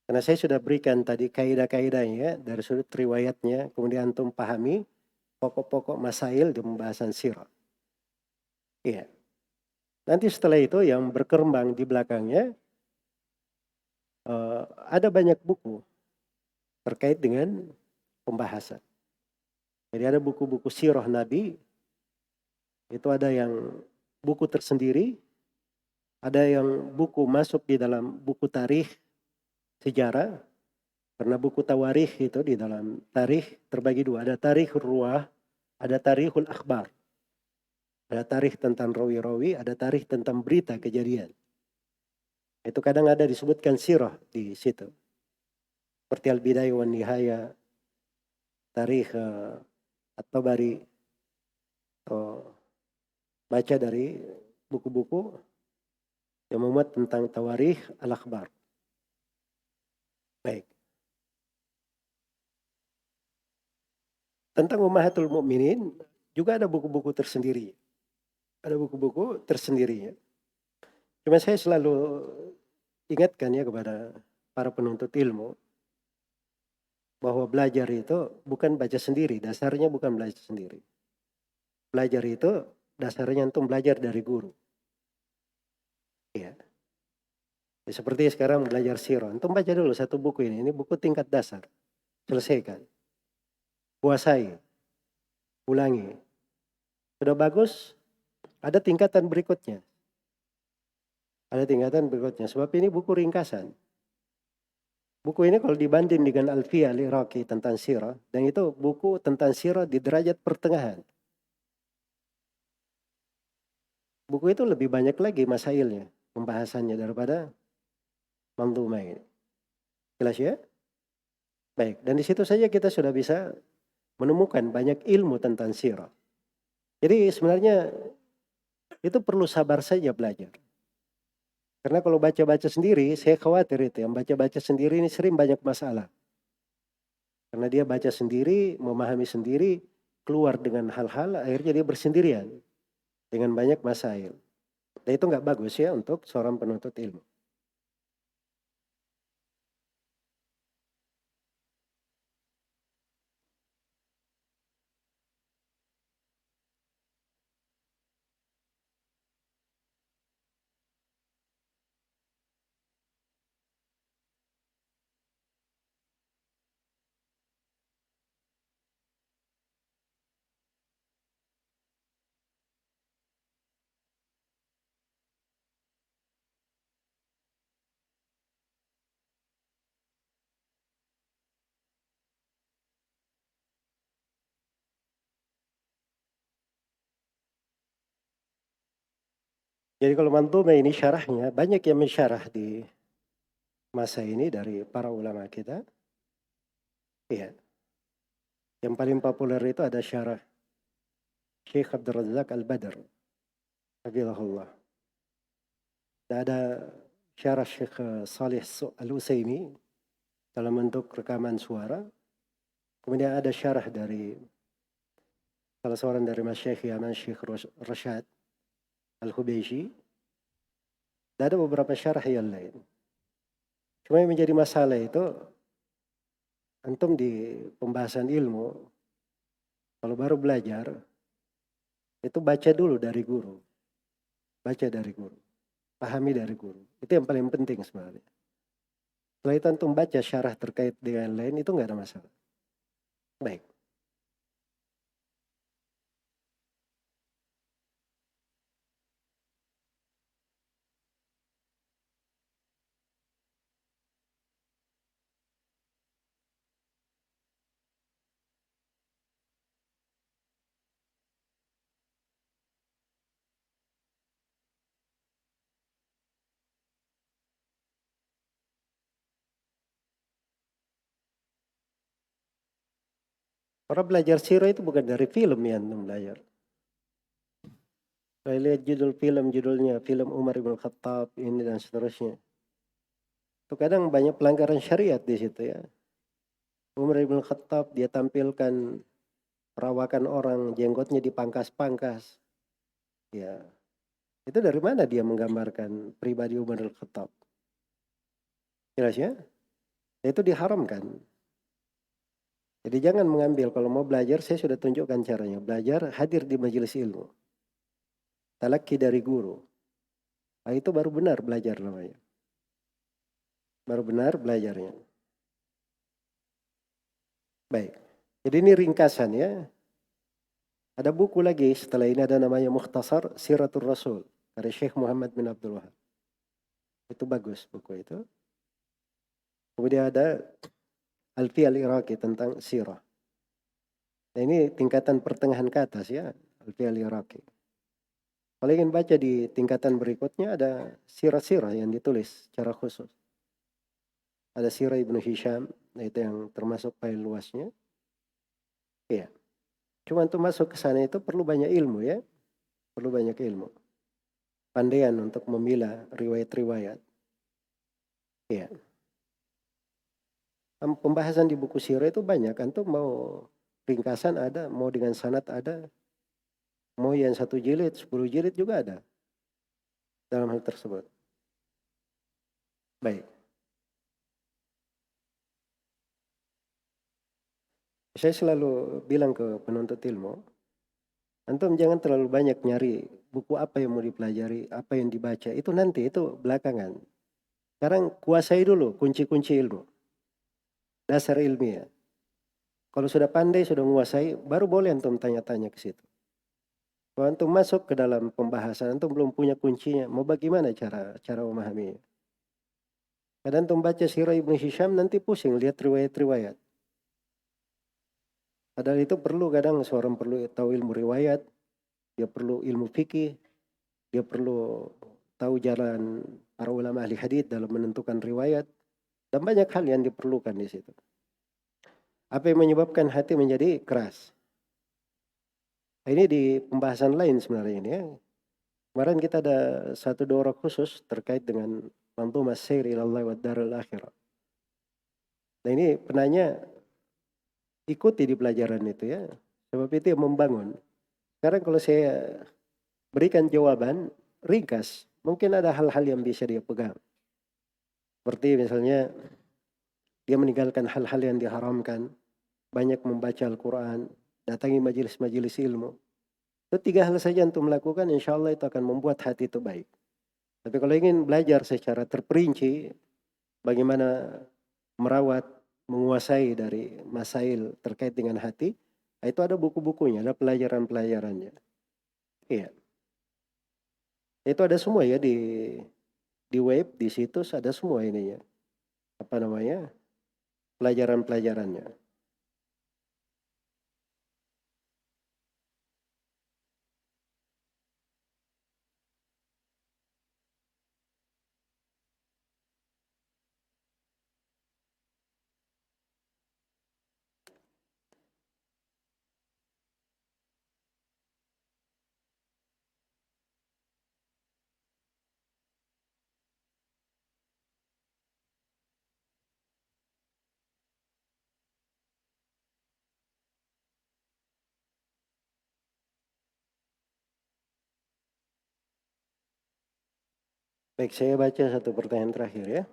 Karena saya sudah berikan tadi kaidah-kaidahnya dari sudut riwayatnya, kemudian antum pahami pokok-pokok masail di pembahasan sirah. Iya. Nanti setelah itu yang berkembang di belakangnya ada banyak buku terkait dengan pembahasan. Jadi ada buku-buku sirah Nabi, itu ada yang buku tersendiri, ada yang buku masuk di dalam buku tarikh sejarah, karena buku tawarikh itu di dalam tarikh terbagi dua, ada tarikhul ruwah, ada tarikhul akhbar. Ada tarikh tentang rawi-rawi, ada tarikh tentang berita kejadian. Itu kadang ada disebutkan sirah di situ. Seperti Al-Bidayah wan Nihayah, tarikh At-Tabari, baca dari buku-buku yang memuat tentang tawarikh al-akhbar. Baik. Tentang Ummahatul Mukminin juga ada buku-buku tersendiri. Ada buku-buku tersendiri. Cuma saya selalu ingatkan ya kepada para penuntut ilmu bahwa belajar itu bukan baca sendiri, dasarnya bukan belajar sendiri. Belajar itu dasarnya antum belajar dari guru. Ya. Ya, seperti sekarang belajar sirah, antum baca dulu satu buku ini buku tingkat dasar. Selesaikan. Kuasai. Ulangi. Sudah bagus, ada tingkatan berikutnya. Ada tingkatan berikutnya. Sebab ini buku ringkasan. Buku ini kalau dibanding dengan Alfiyah al-Iraqi tentang sirah, dan itu buku tentang sirah di derajat pertengahan. Buku itu lebih banyak lagi masailnya, pembahasannya daripada Manzumah ini. Jelas ya? Baik, dan di situ saja kita sudah bisa menemukan banyak ilmu tentang sirah. Jadi sebenarnya itu perlu sabar saja belajar. Karena kalau baca-baca sendiri, saya khawatir itu. Yang baca-baca sendiri ini sering banyak masalah. Karena dia baca sendiri, memahami sendiri, keluar dengan hal-hal, akhirnya dia bersendirian. Dengan banyak masail. Dan itu nggak bagus ya untuk seorang penuntut ilmu. Jadi kalau Manzumah ini syarahnya, banyak yang mensyarah di masa ini dari para ulama kita. Iya. Yang paling populer itu ada syarah Syekh Abdul Razak Al-Badr, hafizahullah. Dan ada syarah Syekh Salih Al-Utsaimin dalam bentuk rekaman suara. Kemudian ada syarah dari salah seorang dari masyayikh Yaman, Syekh Rashad Al-Hubayshi. Dan ada beberapa syarah yang lain. Cuma yang menjadi masalah itu, antum di pembahasan ilmu, kalau baru belajar, itu baca dulu dari guru. Baca dari guru. Pahami dari guru. Itu yang paling penting sebenarnya. Setelah itu antum baca syarah terkait dengan lain, itu nggak ada masalah. Baik. Orang belajar sirah itu bukan dari film ya antum belajar. Saya lihat judul film, judulnya film Umar ibn Khattab ini dan seterusnya. Itu kadang banyak pelanggaran syariat di situ ya. Umar ibn Khattab dia tampilkan perawakan orang, jenggotnya dipangkas-pangkas. Ya, itu dari mana dia menggambarkan pribadi Umar ibn Khattab? Jelas ya? Itu diharamkan. Jadi jangan mengambil, kalau mau belajar saya sudah tunjukkan caranya. Belajar hadir di majelis ilmu. Talaki dari guru. Nah, itu baru benar belajar namanya. Baru benar belajarnya. Baik. Jadi ini ringkasan ya. Ada buku lagi setelah ini ada namanya Mukhtasar Siratul Rasul dari Syekh Muhammad bin Abdul Wahab. Itu bagus buku itu. Kemudian ada Alfi al-Iraqi tentang sirah. Nah, ini tingkatan pertengahan ke atas ya, Alfi al-Iraqi. Kalau ingin baca di tingkatan berikutnya ada sirah-sirah yang ditulis secara khusus. Ada sirah Ibnu Hisham, nah itu yang termasuk paling luasnya. Iya. Cuma untuk masuk ke sana itu perlu banyak ilmu ya. Perlu banyak ilmu. Pandaian untuk memilah riwayat-riwayat. Iya. Pembahasan di buku sirah itu banyak. Antum mau ringkasan ada, mau dengan sanad ada, mau yang 1 jilid, 10 jilid juga ada dalam hal tersebut. Baik. Saya selalu bilang ke penuntut ilmu, antum jangan terlalu banyak nyari buku apa yang mau dipelajari, apa yang dibaca. Itu nanti, itu belakangan. Sekarang kuasai dulu kunci-kunci ilmu. Dasar ilmiah. Kalau sudah pandai, sudah menguasai, baru boleh antum tanya-tanya ke situ. Kalau antum masuk ke dalam pembahasan, antum belum punya kuncinya, mau bagaimana cara memahaminya? Kadang antum baca sirah Ibnu Hisham, nanti pusing lihat riwayat-riwayat. Padahal itu perlu, kadang seorang perlu tahu ilmu riwayat, dia perlu ilmu fikih, dia perlu tahu jalan para ulama ahli hadits dalam menentukan riwayat, dan banyak hal yang diperlukan di situ. Apa yang menyebabkan hati menjadi keras? Ini di pembahasan lain sebenarnya ini ya. Kemarin kita ada 1 daurah khusus terkait dengan Manzumah As-Sair ila Allah wa Darul Akhirah. Nah ini penanya ikuti di pelajaran itu ya. Sebab itu yang membangun. Sekarang kalau saya berikan jawaban ringkas, mungkin ada hal-hal yang bisa dia pegang. Seperti misalnya dia meninggalkan hal-hal yang diharamkan, banyak membaca Al-Quran, datangi majelis-majelis ilmu. Itu 3 hal saja untuk melakukan, insya Allah itu akan membuat hati itu baik. Tapi kalau ingin belajar secara terperinci, bagaimana merawat, menguasai dari masail terkait dengan hati, itu ada buku-bukunya, ada pelajaran-pelajarannya. Iya. Itu ada semua ya di web, di situs ada semua ininya. Apa namanya? Pelajaran-pelajarannya. Baik, saya baca satu pertanyaan terakhir ya.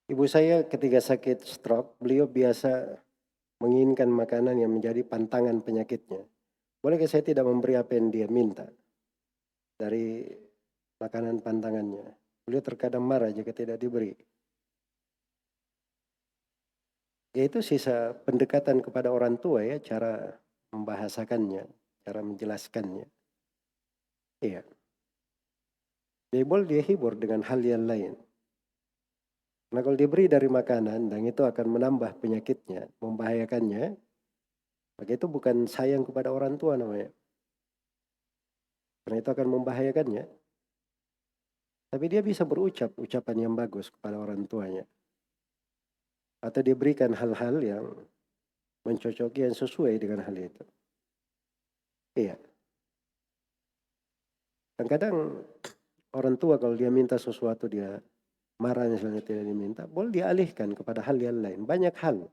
Ibu saya ketika sakit stroke, beliau biasa menginginkan makanan yang menjadi pantangan penyakitnya. Bolehkah saya tidak memberi apa yang dia minta dari makanan pantangannya? Beliau terkadang marah jika tidak diberi. Yaitu sisa pendekatan kepada orang tua ya, cara membahasakannya, cara menjelaskannya. Iya. Jadi boleh dia hibur dengan hal yang lain. Nah kalau diberi dari makanan dan itu akan menambah penyakitnya, membahayakannya, maka itu bukan sayang kepada orang tua namanya. Karena itu akan membahayakannya. Tapi dia bisa berucap ucapan yang bagus kepada orang tuanya. Atau dia berikan hal-hal yang mencocoki yang sesuai dengan hal itu. Iya. Kadang-kadang orang tua kalau dia minta sesuatu dia marah misalnya tidak diminta, boleh dialihkan kepada hal yang lain. Banyak hal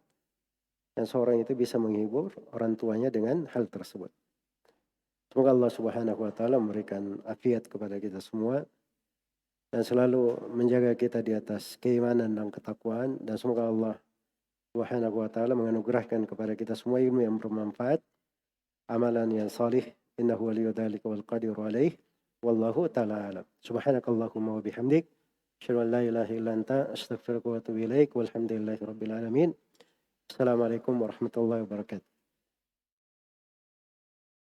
yang seorang itu bisa menghibur orang tuanya dengan hal tersebut. Semoga Allah Subhanahu wa taala memberikan afiat kepada kita semua dan selalu menjaga kita di atas keimanan dan ketakwaan, dan semoga Allah Subhanahu wa taala menganugerahkan kepada kita semua ilmu yang bermanfaat, amalan yang salih, innahu waliyyu dzalika wal qadiru alaih, wallahu taala alam. Subhanakallahumma wa bihamdik, asyhadu an la ilaha illa anta, astaghfiruka wa atubu ilaik, walhamdulillahi rabbil alamin. Assalamualaikum warahmatullahi wabarakatuh.